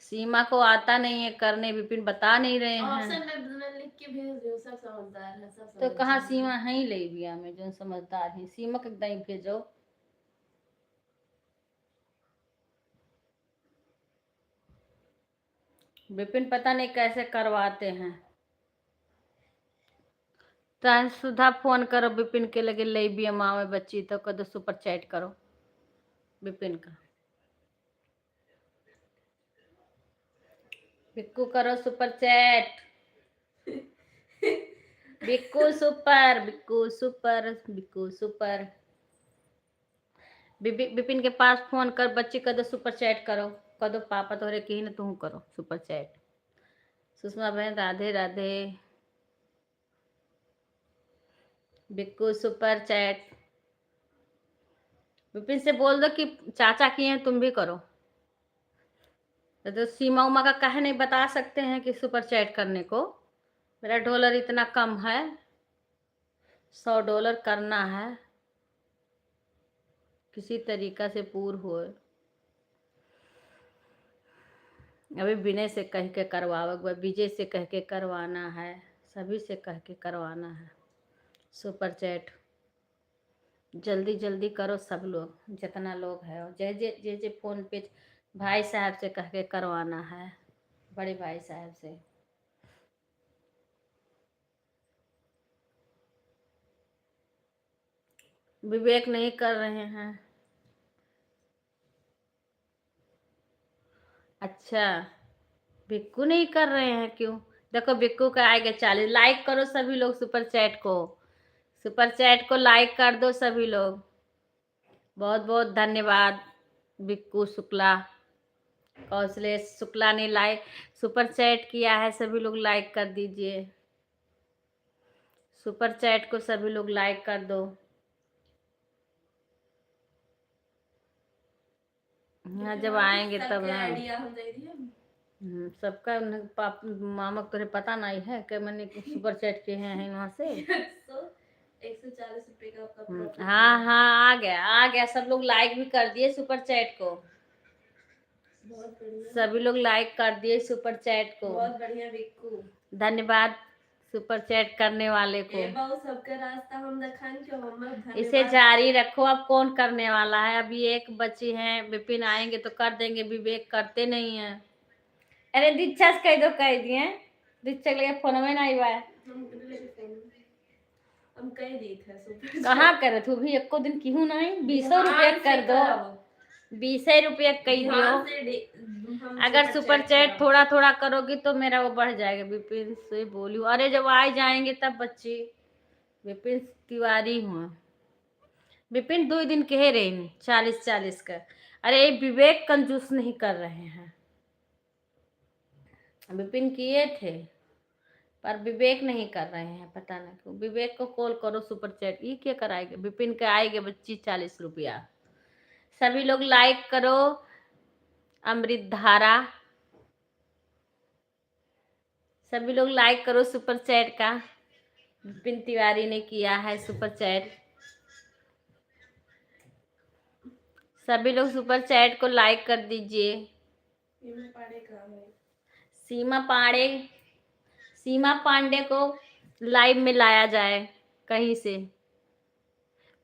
सीमा को आता नहीं है करने, विपिन बता नहीं रहे हैं। ऑप्शन में लिख के भेज दो, सब समझदार है, सब तो समझ कहाँ जाएंगे। सीमा है ही ले लिया में जो समझदार है। सीमा को एकदम भेजो। विपिन पता नहीं कैसे करवाते हैं। तो सुधा फोन करो विपिन के लगे ले भी माँ में बच्ची तो कदो सुपर चैट करो विपिन का। बिक्कू करो super chat. Bikku super, Bikku super, Bikku super. Vipin के पास फोन कर बच्ची कदो सुपर चैट करो। कदो पापा तोरे की न तू करो सुपर चैट। सुषमा बहन राधे राधे। Bikku super chat. विपिन से बोल दो कि चाचा किए हैं तुम भी करो। तो सीमा उमा का कहे नहीं बता सकते हैं कि सुपर चैट करने को। मेरा डॉलर इतना कम है। $100 करना है, किसी तरीका से पूर्ण हो। अभी विनय से कह के करवाओ, विजय से कह के करवाना है, सभी से कह के करवाना है। सुपर चैट जल्दी जल्दी करो सब लोग, जितना लोग है, और जे फोन पे भाई साहब से कह के करवाना है, बड़े भाई साहब से। विवेक नहीं कर रहे हैं। अच्छा, बिक्कू नहीं कर रहे हैं, क्यों? देखो बिक्कू का आएगा 40। लाइक करो सभी लोग सुपर चैट को, सुपर चैट को लाइक कर दो सभी लोग। बहुत बहुत धन्यवाद। बिक्कू शुक्ला, कौशलेश शुक्ला ने लाइक सुपर चैट किया है, सभी लोग लाइक कर दीजिए। सुपर चैट को सभी लोग लाइक कर दो। हाँ, जब आएंगे तब ना। आइडिया हम दे दिए। सबका मामा को तुझे पता नहीं है कि मैंने सुपर चैट किए हैं वहाँ से। 140 रुपए का आपका प्रॉफिट हाँ हुआ। हाँ, आ गया। सब लोग लाइक भी कर दिए सुपर चैट को, बहुत बढ़िया, सभी लोग लाइक कर दिए सुपर चैट को। बहुत बढ़िया बिक्कू, धन्यवाद सुपर चैट करने वाले को। ए बाऊ सबका रास्ता हम दिखाएं क्यों, हम इसे जारी रखो। अब कौन करने वाला है? अभी एक बची है, विपिन आएंगे तो कर देंगे, विवेक करते नहीं है। अरे दीक्षा से कह दो, कह दिए दीक्षा के लिए फोन में नहीं हुआ है। हम कह दिए थे सुपर कहाँ करे तू भी एको दिन क्यों नहीं? 20 रुपया कर दो, 20 रुपया कह दियो। अगर सुपर चैट थोड़ा थोड़ा करोगी तो मेरा वो बढ़ जाएगा। विपिन से बोलू, अरे जब आ जाएंगे तब बच्ची। विपिन तिवारी हूँ। विपिन 2 दिन कह रहे 40 का। अरे विवेक कंजूस नहीं कर रहे हैं। विपिन किए थे पर विवेक नहीं कर रहे हैं, पता नहीं क्यों। विवेक को कॉल करो सुपर चैट, ये क्या कराएंगे? विपिन के आएंगे बच्ची 40 रुपया। सभी लोग लाइक करो। अमृत धारा, सभी लोग लाइक करो सुपर चैट का। विपिन तिवारी ने किया है सुपर चैट। सभी लोग सुपर चैट को लाइक कर दीजिए। सीमा पांडे को लाइव में लाया जाए कहीं से।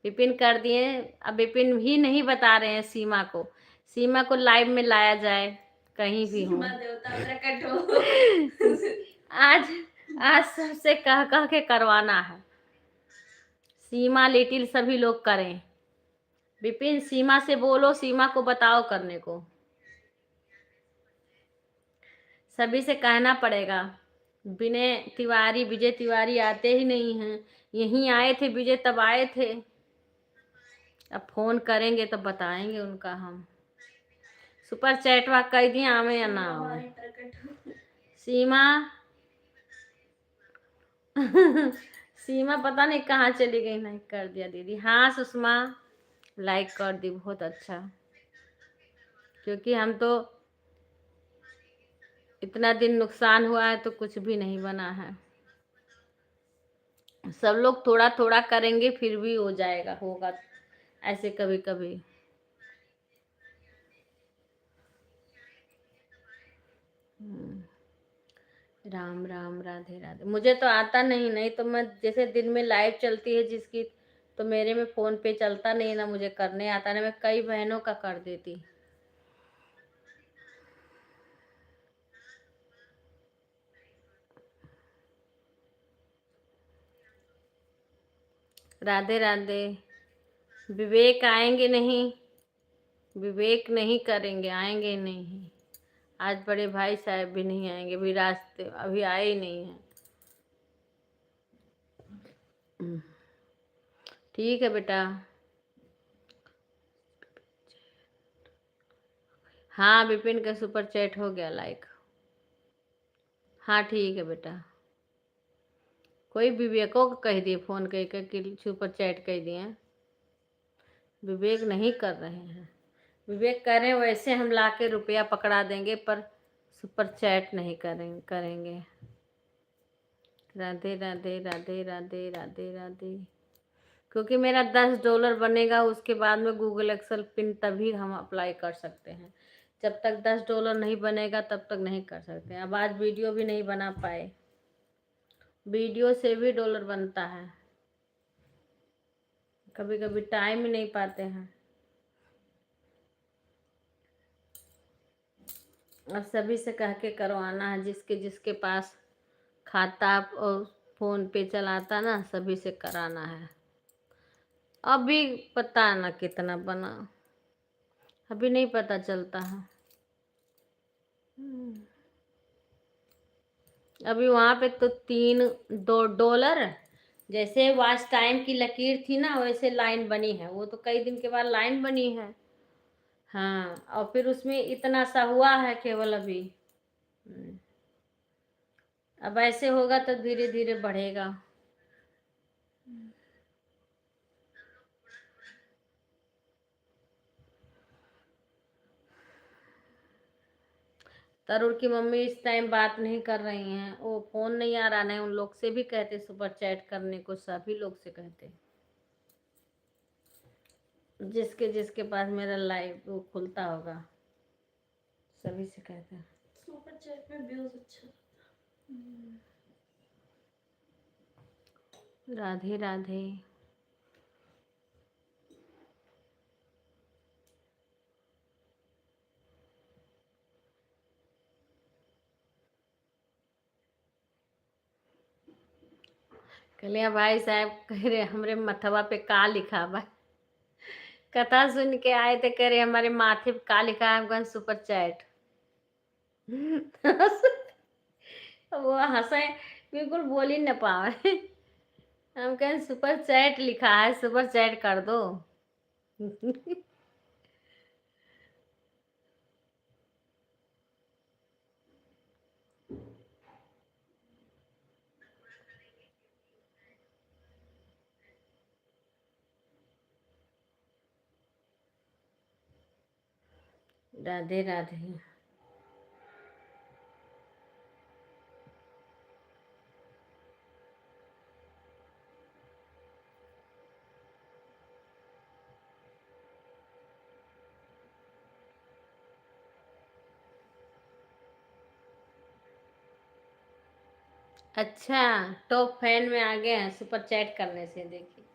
विपिन कर दिए, अब विपिन ही नहीं बता रहे हैं सीमा को। सीमा को लाइव में लाया जाए कहीं भी हो। देवता प्रकट हो। आज सबसे कह कह के करवाना है। सीमा लिटिल सभी लोग करें। विपिन सीमा से बोलो, सीमा को बताओ करने को। सभी से कहना पड़ेगा। विजय तिवारी आते ही नहीं हैं। यहीं आए थे विजय, तब आए थे। अब फोन करेंगे तब बताएंगे उनका हम। सुपर चैट वा कह दिए आवे या ना आवे। सीमा सीमा पता नहीं कहाँ चली गई। नहीं कर दिया दीदी। हाँ सुषमा लाइक कर दी, बहुत अच्छा। क्योंकि हम तो इतना दिन नुकसान हुआ है तो कुछ भी नहीं बना है। सब लोग थोड़ा थोड़ा करेंगे फिर भी हो जाएगा, होगा ऐसे कभी कभी। राम राम, राधे राधे। मुझे तो आता नहीं तो मैं जैसे दिन में लाइव चलती है जिसकी, तो मेरे में फोन पे चलता नहीं ना, मुझे करने आता ना। मैं कई बहनों का कर देती। राधे राधे। विवेक आएंगे नहीं, विवेक नहीं करेंगे, आएंगे नहीं। आज बड़े भाई साहब भी नहीं आएंगे, भी रास्ते अभी आए ही नहीं हैं। ठीक है बेटा। हाँ विपिन का सुपर चैट हो गया लाइक। हाँ ठीक है बेटा। कोई विवेको को कह दिए फोन कह कि सुपर चैट कह दिए। विवेक नहीं कर रहे हैं। विवेक कह रहे हैं वैसे हम ला के रुपया पकड़ा देंगे, पर सुपर चैट नहीं करेंगे। राधे राधे, राधे राधे, राधे राधे। क्योंकि मेरा $10 बनेगा, उसके बाद में गूगल एक्सेल पिन तभी हम अप्लाई कर सकते हैं। जब तक $10 नहीं बनेगा तब तक नहीं कर सकते। अब आज वीडियो भी नहीं बना पाए, वीडियो से भी डॉलर बनता है, कभी कभी टाइम ही नहीं पाते हैं। अब सभी से कह के करवाना है, जिसके जिसके पास खाता और फोन पे चलाता ना, सभी से कराना है। अभी पता ना कितना बना, अभी नहीं पता चलता है। अभी वहां पे तो $3 जैसे वॉच टाइम की लकीर थी ना, वैसे लाइन बनी है। वो तो कई दिन के बाद लाइन बनी है। हाँ, और फिर उसमें इतना सा हुआ है केवल अभी। अब ऐसे होगा तो धीरे धीरे बढ़ेगा। तरुण की मम्मी इस टाइम बात नहीं कर रही हैं, वो फोन नहीं आ रहा। नहीं, उन लोग से भी कहते सुपर चैट करने को, सभी लोग से कहते, जिसके जिसके पास मेरा लाइव वो खुलता होगा, सभी से कहते हैं। सुपर चैट में व्यूज अच्छा। राधे राधे। कलिया भाई साहब कह रहे हमरे मथवा पे का लिखा बा। कथा सुन के आए थे, कह रहे हमारे माथे पे का लिखा है। हम कहें सुपर चैट। वो हंसे, बिल्कुल बोल ही न पावे। हम कहें सुपर चैट लिखा है, सुपर चैट कर दो। राधे राधे। अच्छा, टॉप फैन में आ गए हैं सुपर चैट करने से, देखिए।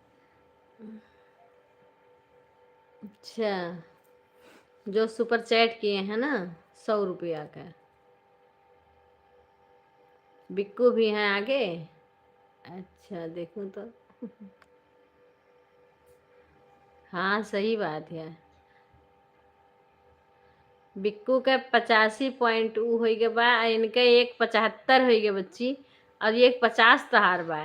अच्छा, जो सुपर चैट किए हैं ना, ₹100 का। बिक्कू भी हैं आगे। अच्छा, देखूं तो। हाँ, सही बात है। बिक्कू का 85 हो गए बा, इनके 175 हो गए बच्ची, और 150 तहार बा।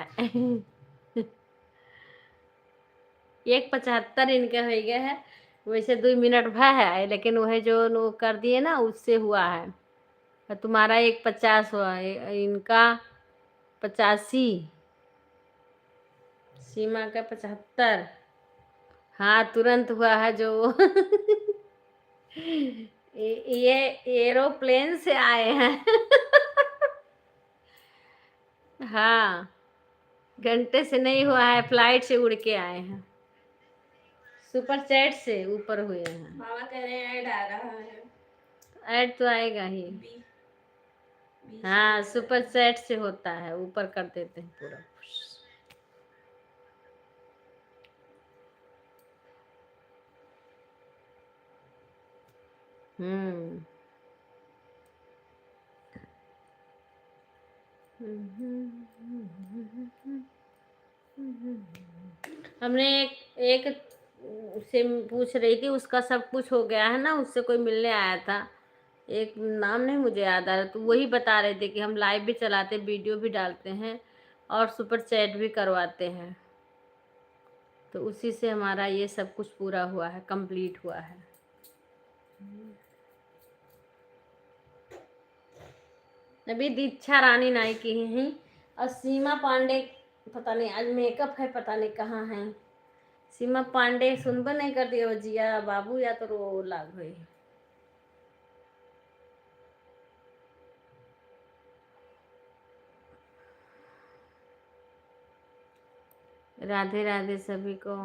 175 इनके हो गए है। वैसे 2 मिनट भा है, लेकिन वह जो नो कर दिए ना, उससे हुआ है। और तुम्हारा 150 हुआ है, इनका 85, सीमा का 75। हाँ, तुरंत हुआ है जो। ये एरोप्लेन से आए हैं। हाँ, घंटे से नहीं हुआ है, फ्लाइट से उड़ के आए हैं। सुपर चैट से ऊपर हुए हैं। मामा कह रहे हैं ऐड आ रहा है। ऐड तो आएगा ही। बी बी से हाँ, ऐड आ सुपर रहा है। चैट से होता है, ऊपर कर देते हैं पूरा। हम्म। हमने एक से पूछ रही थी, उसका सब कुछ हो गया है ना, उससे कोई मिलने आया था। एक नाम नहीं मुझे याद आ रहा, तो वही बता रहे थे कि हम लाइव भी चलाते, वीडियो भी डालते हैं और सुपर चैट भी करवाते हैं। तो उसी से हमारा ये सब कुछ पूरा हुआ है, कंप्लीट हुआ है। अभी दीक्षा रानी नाई की हैं, और सीमा पांडे पता नहीं आज मेकअप है, पता नहीं कहाँ है। सीमा पांडे सुनबो नहीं कर दिया, जिया बाबू या तो रो लाग गई। राधे राधे सभी को।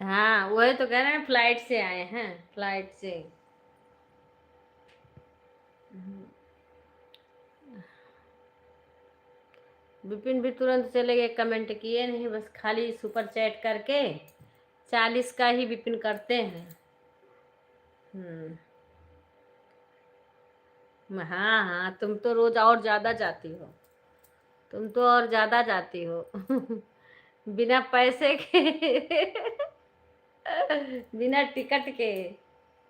हाँ वही तो कह रहे हैं, फ्लाइट से आए हैं, फ्लाइट से। विपिन भी तुरंत चले गए, कमेंट किए नहीं, बस खाली सुपर चैट करके 40 का ही विपिन करते हैं। हाँ हाँ, तुम तो रोज और ज्यादा जाती हो, तुम तो और ज्यादा जाती हो बिना पैसे के बिना टिकट के,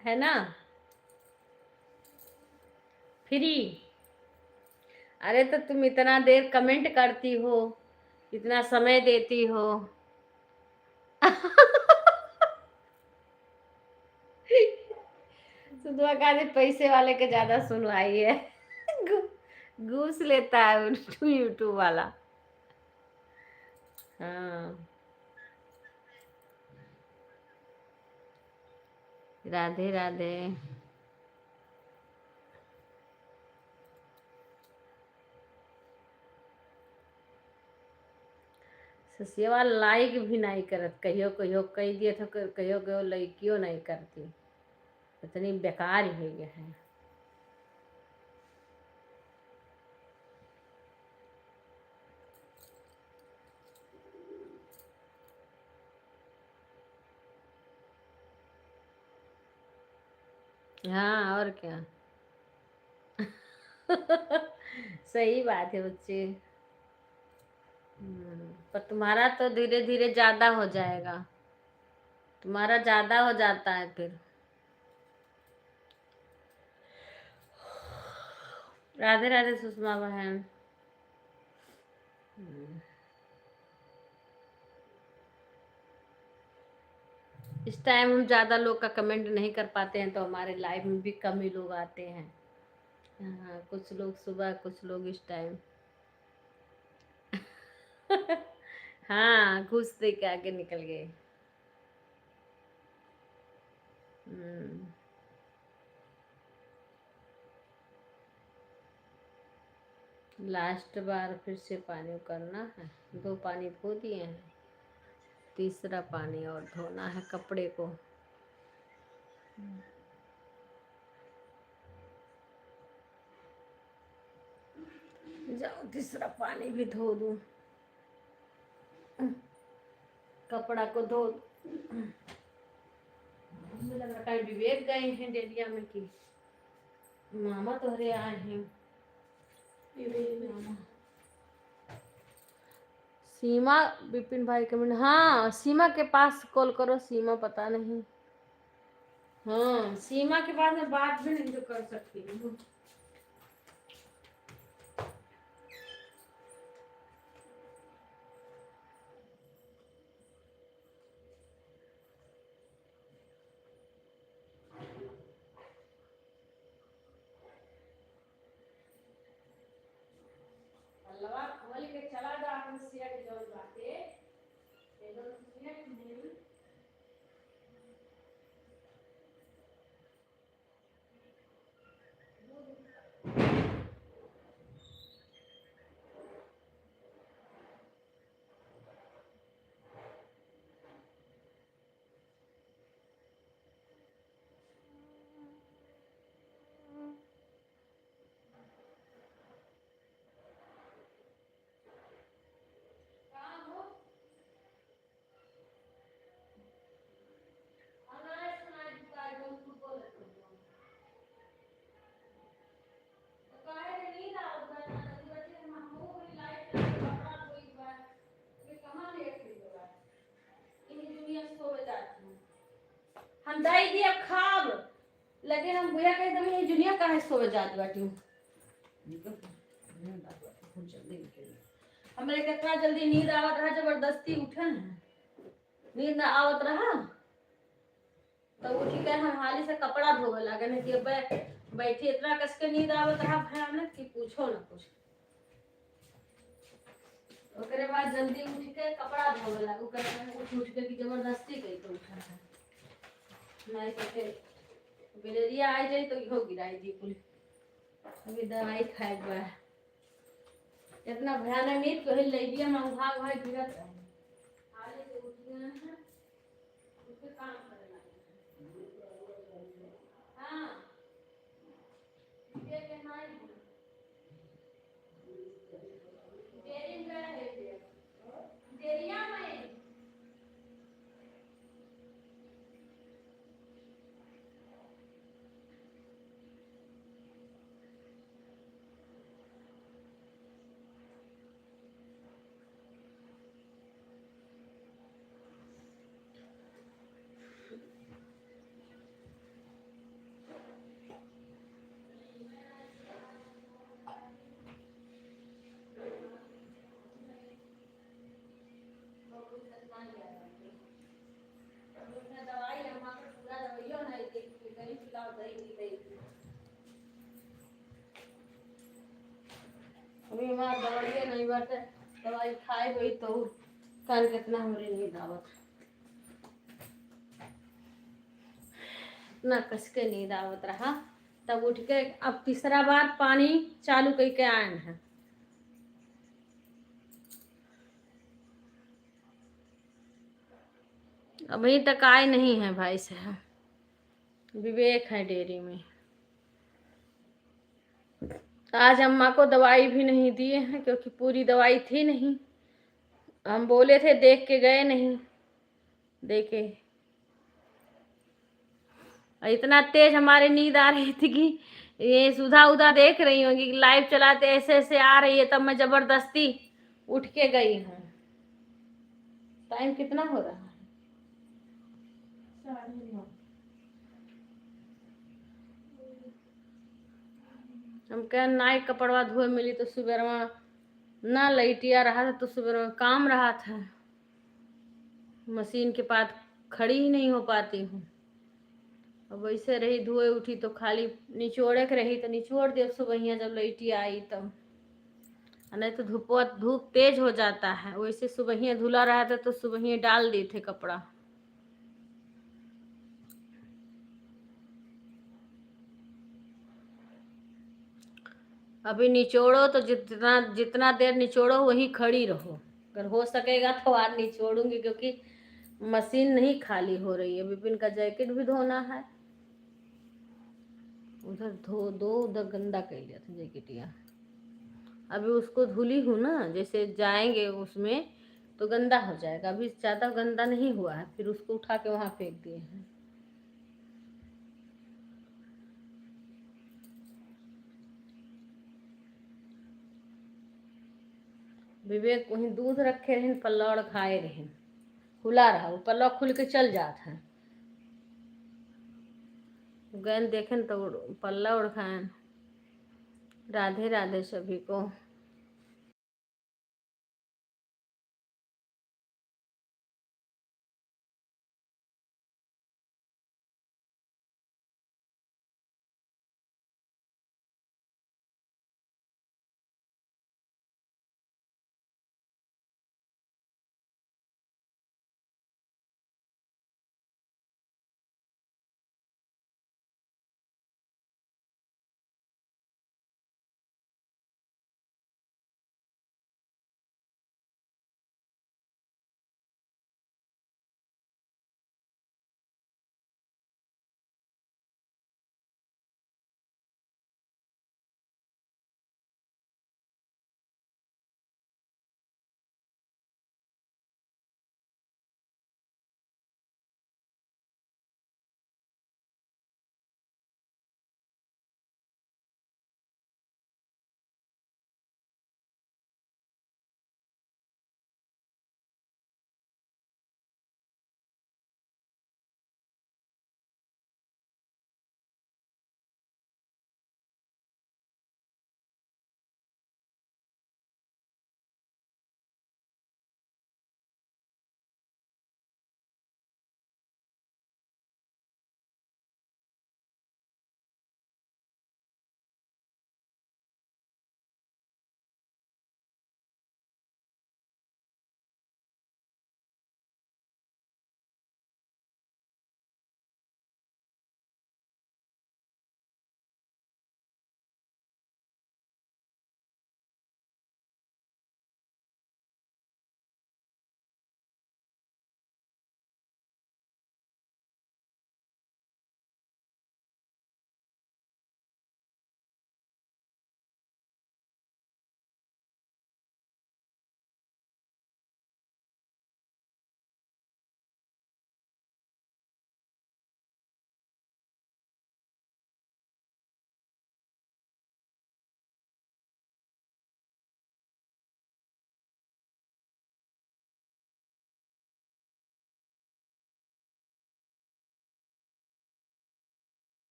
है ना, फ्री। अरे तो तुम इतना देर कमेंट करती हो, इतना समय देती हो सुधवा का पैसे वाले के ज्यादा सुनवाई है घूस लेता है यूट्यूब वाला। हाँ राधे राधे। ससियवा लाइक भी नहीं करत, कहियो कहियो कह दिए तो कहियो कहियो लड़कियों नहीं करती, इतनी बेकार हो गया है। हाँ और क्या सही बात है बच्चे। पर तुम्हारा तो धीरे धीरे ज्यादा हो जाएगा, तुम्हारा ज्यादा हो जाता है फिर। राधे राधे सुषमा बहन। इस टाइम हम ज्यादा लोग का कमेंट नहीं कर पाते हैं, तो हमारे लाइव में भी कम ही लोग आते हैं। हाँ कुछ लोग सुबह, कुछ लोग इस टाइम हाँ घूस दे के आगे निकल गए। लास्ट बार फिर से पानी करना है, 2 पानी धो दिए हैं, तीसरा पानी और धोना है कपड़े को। जाओ तीसरा पानी भी धो दूं, कपड़ा को धो। मुझे लग रहा है विवेक गए हैं डेलिया में कि मामा तोहरे आए हैं। सीमा, विपिन भाई कमेंट, हाँ सीमा के पास कॉल करो, सीमा पता नहीं। हाँ सीमा के पास मैं बात भी नहीं तो कर सकती हूँ। अल्लाह बोल के चला जा अपन सिया के जोन बाते एकदम सिया के नहीं। हम दाई दिया खाब, लेकिन हम बुया कह दम ये दुनिया काहे सोवे जात बाटी। हमरे कितना जल्दी नींद आवत रहा, जबरदस्ती उठन नींद ना आवत रहा तो उठी के हम हाली से कपड़ा धोवे लगे न कि बैठी इतना कस के नींद आवत रहा भयानक कि पूछो ना कुछ। ओकरे बाद जल्दी उठ के कपड़ा धोवे लगे, उठ के कि जबरदस्ती गई तो उठा है नहीं तो मलेरिया आ जाए तो इहो गिराई दी कुल। अभी दवाई खाए बा इतना भयानक नींद कहे लेबिया में उठा उठा गिरत रहे। हाले से उठ गए हैं, उठ के काम करे लगे। हाँ ये के नाई देरी में है ये देरिया में। दवाई हमारे पूरा दवाइयों नहीं देखी कहीं खिलाओ दही अभी हमारा दवाइयाँ नहीं बाटे। दवाई खाए गई तो कल कितना हमारी नींद आवत इतना कस के नींद आवत रहा। तब उठ के अब तीसरा बार पानी चालू करके आए हैं। अभी तक आए नहीं है भाई साहब। विवेक है डेयरी में। आज अम्मा को दवाई भी नहीं दिए हैं क्योंकि पूरी दवाई थी नहीं। हम बोले थे देख के गए नहीं देखे। इतना तेज हमारे नींद आ रही थी कि ये सुधा उधा देख रही होंगी लाइव चलाते ऐसे ऐसे आ रही है तब मैं जबरदस्ती उठ के गई हूँ। टाइम कितना हो रहा है? 9:30। हम कह नाई कपड़वा धोए मिली तो सुबह ना लैटिया रहा था तो सुबह काम रहा था। मशीन के पास खड़ी ही नहीं हो पाती हूँ। अब वैसे रही धोए उठी तो खाली निचोड़े के रही तो निचोड़ दे सुबह जब लैटी आई तब। नहीं तो धूप तेज हो जाता है। वैसे सुबह धुला रहा था तो सुबह डाल दिए थे कपड़ा। अभी निचोड़ो तो जितना जितना देर निचोड़ो वही खड़ी रहो। अगर हो सकेगा तो आज निचोड़ूंगी क्योंकि मशीन नहीं खाली हो रही है। विपिन का जैकेट भी धोना है। उधर दो उधर गंदा कर लिया था जैकेटिया। अभी उसको धुली हूँ ना जैसे जाएंगे उसमें तो गंदा हो जाएगा। अभी ज़्यादा गंदा नहीं हुआ है फिर उसको उठा के वहाँ फेंक दिए हैं। विवेक वहीं दूध रखे रहे पल्ला और खाए रहे। खुला रहा वो पल्ला खुल के चल जाता है। गैन देखें तो पल्ला उड़ खाएं। राधे राधे सभी को।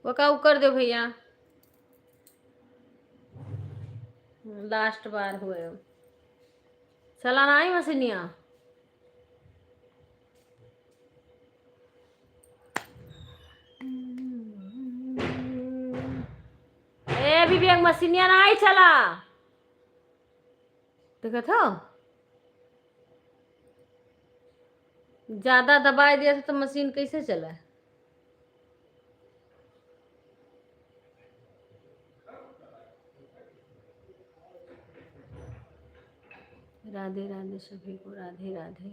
वो का कर दो भैया, लास्ट बार हुए चलाना आई मशीनिया। ए विवेक मशीनिया ना आई चला, देखा था ज्यादा दबाई दिया था तो मशीन कैसे चला। राधे राधे सभी को, राधे राधे।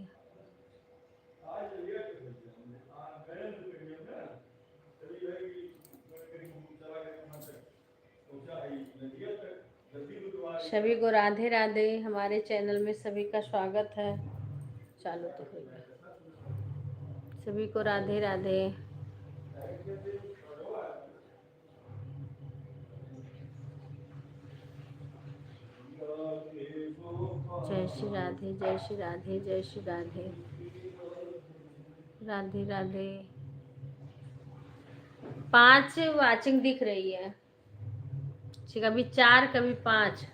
सभी को राधे राधे। हमारे चैनल में सभी का स्वागत है। चालू तो हो गया। सभी को राधे राधे। जय श्री राधे, जय श्री राधे, जय श्री राधे, राधे राधे। 5 वाचिंग दिख रही है, कभी 4 कभी 5।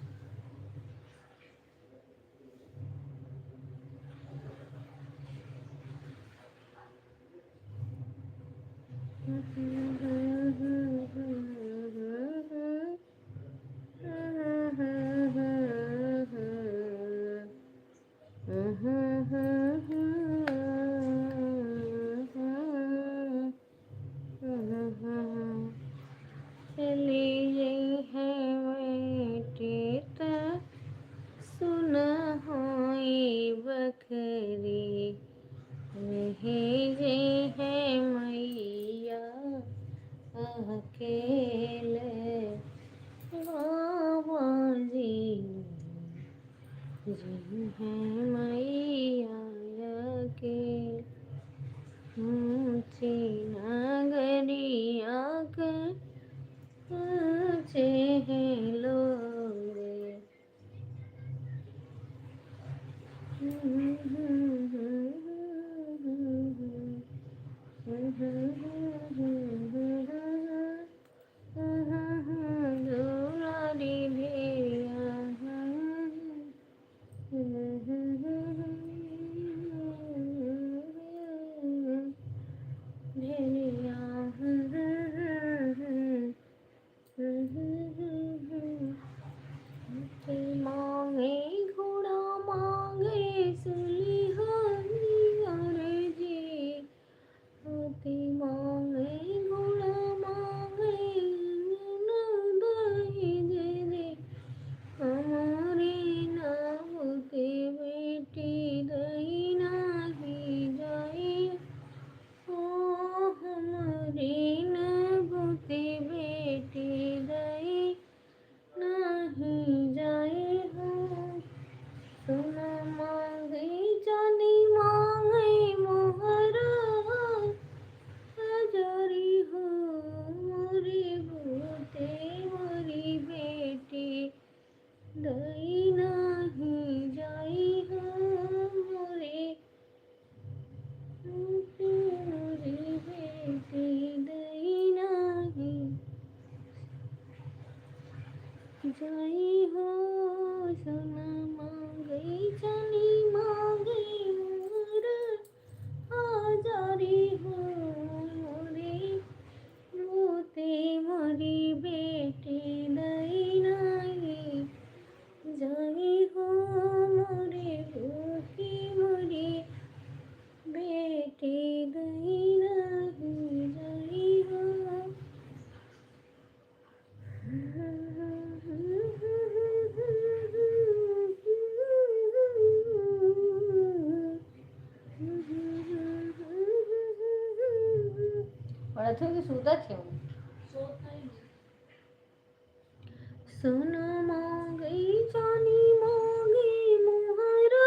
सोना मांगे जानी मांगे मोहरा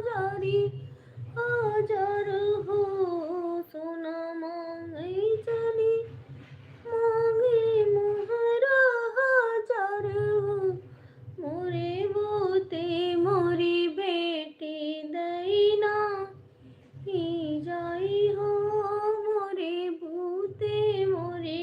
जारी हजार हो। सोना मांगे जानी मांगे मोहरा हजार हो। मोरे बोते मोरी बेटी दैना ही जाई हो। मोरे बूते मोरे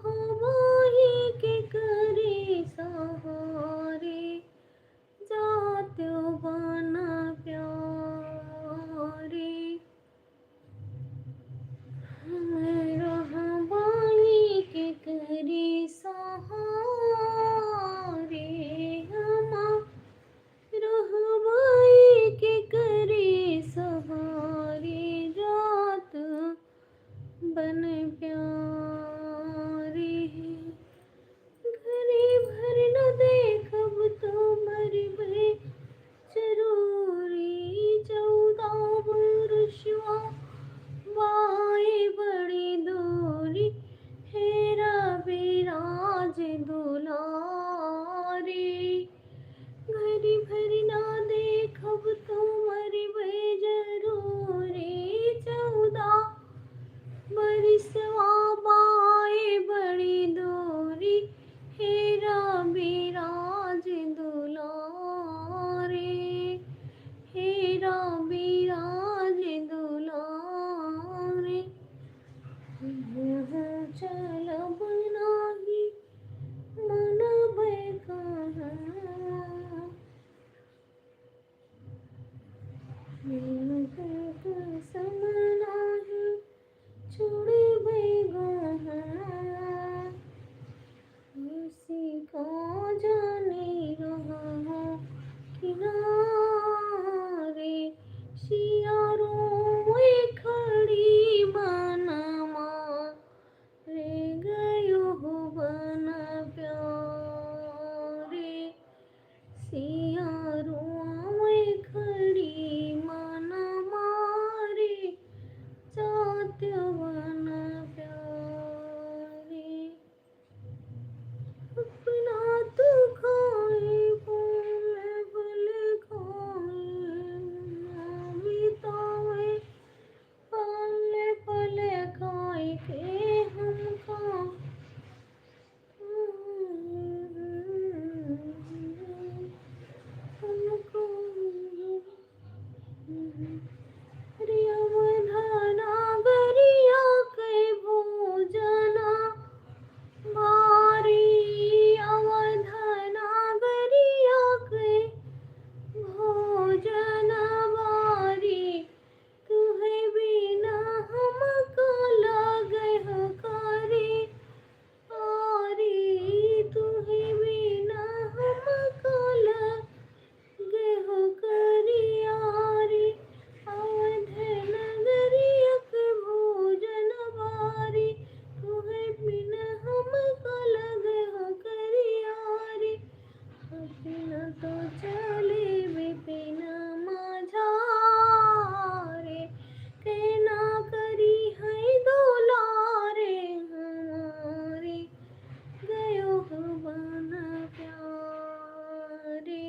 रहबाही के करे सहारे जात्यो बना प्यारे रहबाही के करे सहारे रहबाही के करे सहारे जात बन प्यारे घरे भर न देखब तो मरबे जरूरी 14 वर्षवा वाए बड़ी दूरी हेरा बिराज दुलारी घड़ी भरी ना देखब तो मरबे जरूरी 14 बरिसवा बाए बड़ी दूरी हेरा बिराज दुलारे हेरा बिराज दुलारे चलब नाही मन बेकहाँ कसम नाही छोड़बे गहाँ उसी का जाने रहा किनारे सियारों खड़ी बनमा रे गयो हो बना प्यारे सियारों खड़ी मनमा रे जात्यो बना प्यारे अपना तो खाए बोले भले खाए बिताए पले पले खाए के हम हमको रियवधाना गरिया के भोजना भारी अवधना गरिया के भोजन भारी तुहे बिना हमको लगे हो करे आरी तुहे बिना हमको लगे हो करे आरी अवध नगरिया के भोजन भारी तुहे बिना हमको लगे हो करे आरी अपना तो चले बिपिन माझारे केना करी है दुलारे हमारे गयो हो बना प्यारे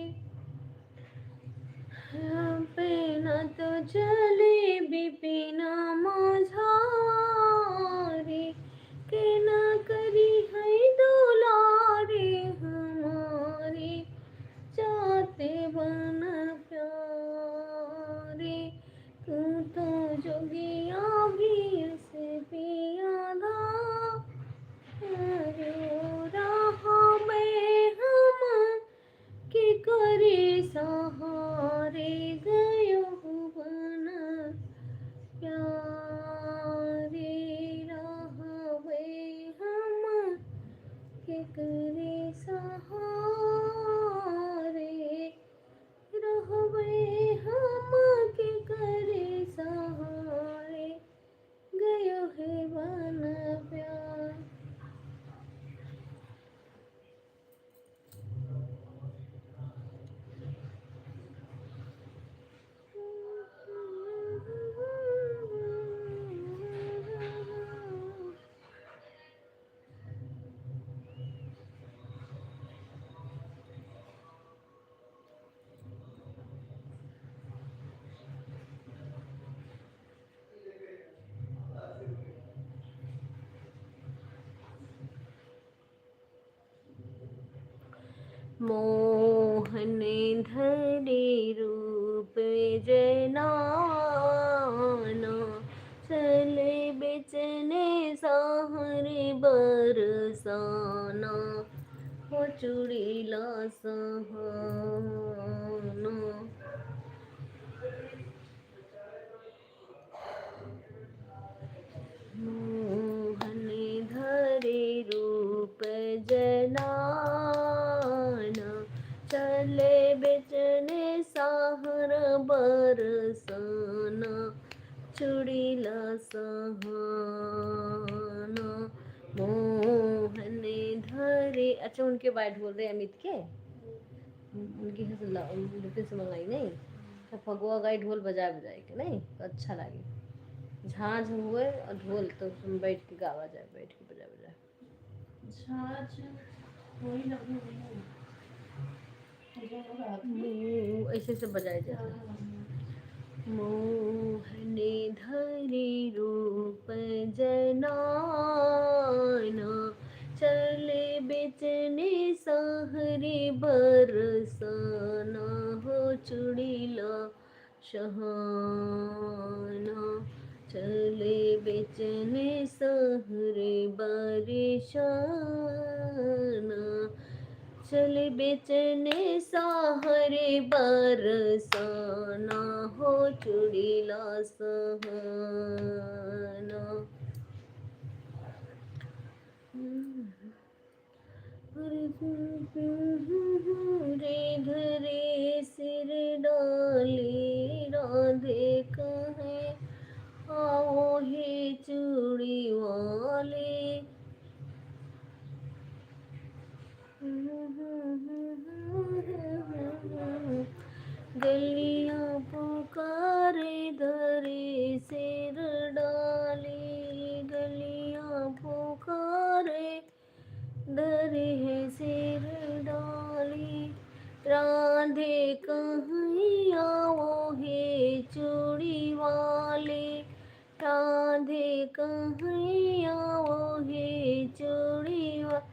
अपना तो चले बिपिन माझारे केना करी है दुलारे हमारे जाते बना प्यारे तू तो जोगिया भी से पिया धा रहा में हम के करे सहारे गयो बना प्यारे रहबे हम के करे सहारे रहबे हम के करे सहारे गयो है बना प्यार मोहन धरे रूप जनाना चले बेचने सहर बर बरसाना हो चुड़ीला सहाना। मोहन धरे रूप जनाना चले बेचने साहर बरसाना चुड़ीला सहाना। मोहन धरे, अच्छा उनके बाइट बोल रहे अमित के, उनकी लिपि से मंगाई नहीं तो फगुआ गाई ढोल बजा बजाए के नहीं तो अच्छा लगे। झांझ हुए और ढोल तो तुम बैठ के गावा जाए, बैठ के बजा बजा। छाछ वही लगभग वही है। ऐसे से बजाए जाते। मोहने धरी रूप जनाना चले बेचने सहरी बरसाना हो चुड़ीला शहाना चले बेचने सहरे बरसाना चले बेचने साहरे बरसाना हो चुड़ीला सहाना। रे घरे सिर डाली राधे कहे आओ हे चूड़ी वाले। गलियां पुकारे धरे सिर डाली गलियां पुकारे धरे है सिर डाली राधे कहीं आओ हे चूड़ी वाले राधे कहीं आओ हे चूड़ी वाले।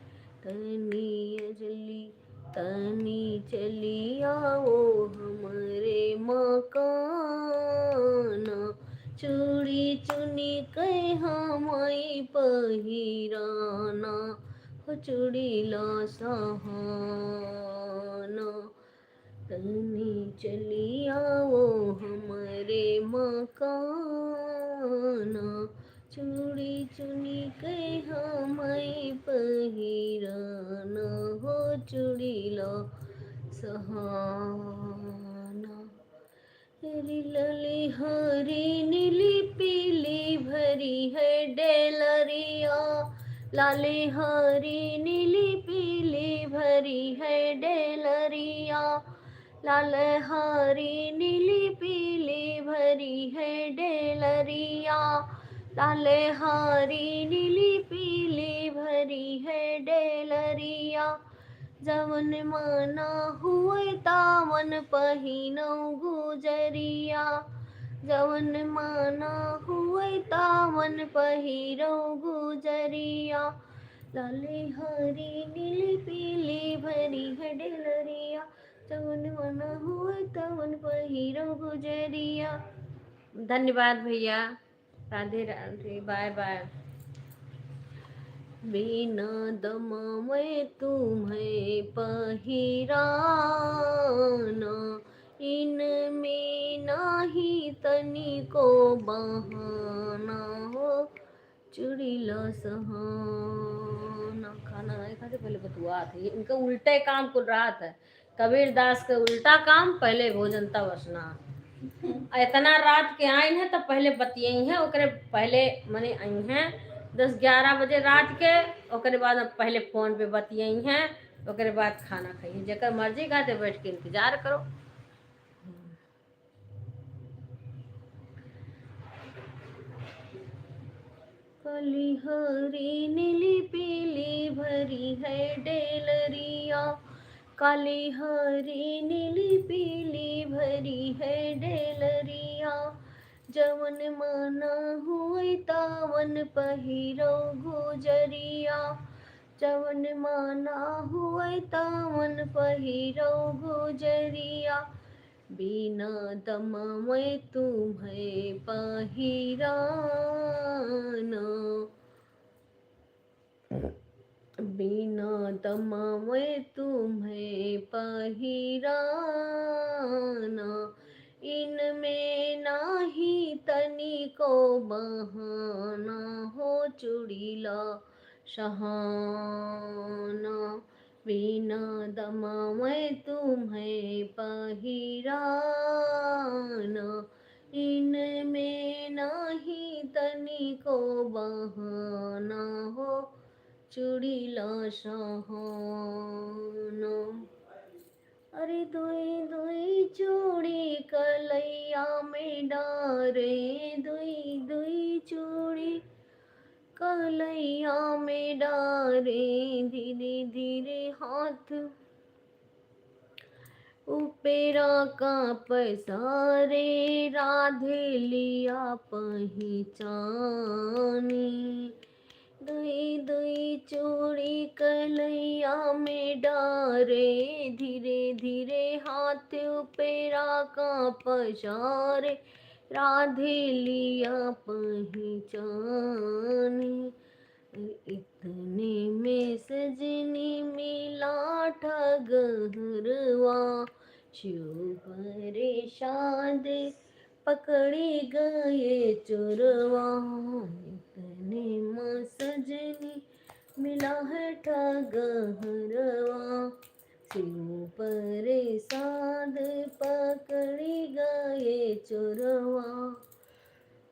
तनी चली आओ हमारे मकाना चूड़ी चुनी कह हमाई पहिराना हो चूड़ीला सहाना। तनी चली आओ हमारे मकाना चूड़ी चुनी कह हमाई पहिराना हो चूड़ीला सहाना। हरी लली हरी नीली पीली भरी है डेलरिया लाली हरी नीली पीली भरी है डेलरिया लाल हरी नीली पीली भरी है डेलरिया लाल हरी नीली पीली भरी है डेलरिया। जवन माना हुए तावन पहिनौ गुजरिया जवन माना हुए तावन पहिरौ गुजरिया लाली हरी नीली पीली भरी है डेलरिया जवन माना हुए तावन पहिरौ गुजरिया। धन्यवाद भैया, राधे राधे, बाय बाय। बिना दम मैं तुम्हें पहिराना इनमें नाही तनिको बहाना हो चुड़ीला सहाना। खाना नहीं खाते पहले बतुआ थे, इनका उल्टे काम कर रहा था। कबीर दास का उल्टा काम, पहले भोजन तब स्नान। इतना रात के आई हैं तो पहले बतियाई हैं, ओकरे पहले मने आई हैं 10-11 बजे रात के, ओकरे बाद पहले फोन पे बतियाई हैं, ओकरे बाद खाना खाइए। जेकर मर्जी खाते बैठ के इंतजार करो। काली हरी नीली पीली भरी है डेलरिया काली हरी नीली पीली भरी है डेलरिया जवन माना हुई तावन पहिरो गुजरिया जवन माना हुई तावन पहिरो गुजरिया बिना दम मैं तुम्हें पहिराना बिना तमामे तुम्हें पहिराना, इनमें नाही तनिको बहाना हो चुड़ीला शहाना। बिना तमामे तुम्हें पहिराना, इनमें नाही तनिको बहाना हो चुड़ीला शहाना। अरे दुई दुई चूड़ी कलैया में डारे, दुई दुई चूड़ी कलैया में डारे, धीरे धीरे हाथ उपेरा का पसारे, राधे लिया पहचानी। दुई दुई चूड़ी कलैया में डारे, धीरे धीरे हाथ उपेरा का पसारे, राधे लिया पहचानी। इतने में सजनी मिला ठगहरवा, शिव परेशान पकड़ी गए चोरवा। इतने में सजनी मिला है ठगहरवा, शिव परेशान पकड़ी गए चोरवा।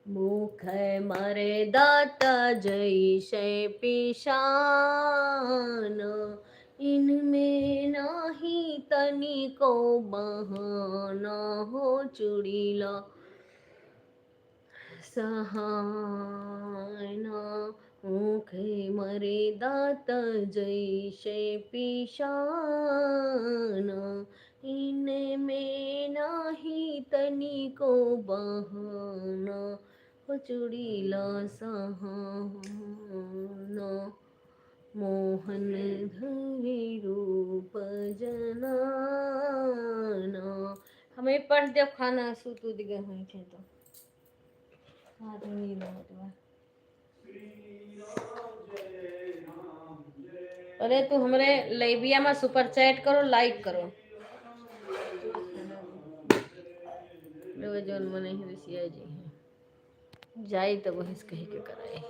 मुख मारे दाता जैसे पिशान, इनमें नाही तनिको बहाना हो चुड़ीला सहाना। मुख मरे दाता जैसे पिशान, इनमें नाही तनिको बहाना हो चुड़ीला सहाना। मोहन धवे रूप जनाना। हमें पढ़ दे खाना सूत उद गए हुए थे तो आदमी बहुत बा। अरे तू हमरे लाइबिया में सुपर चैट करो, लाइक करो। जोन मने ही विषय जी है जाई तो वही कही के कराए।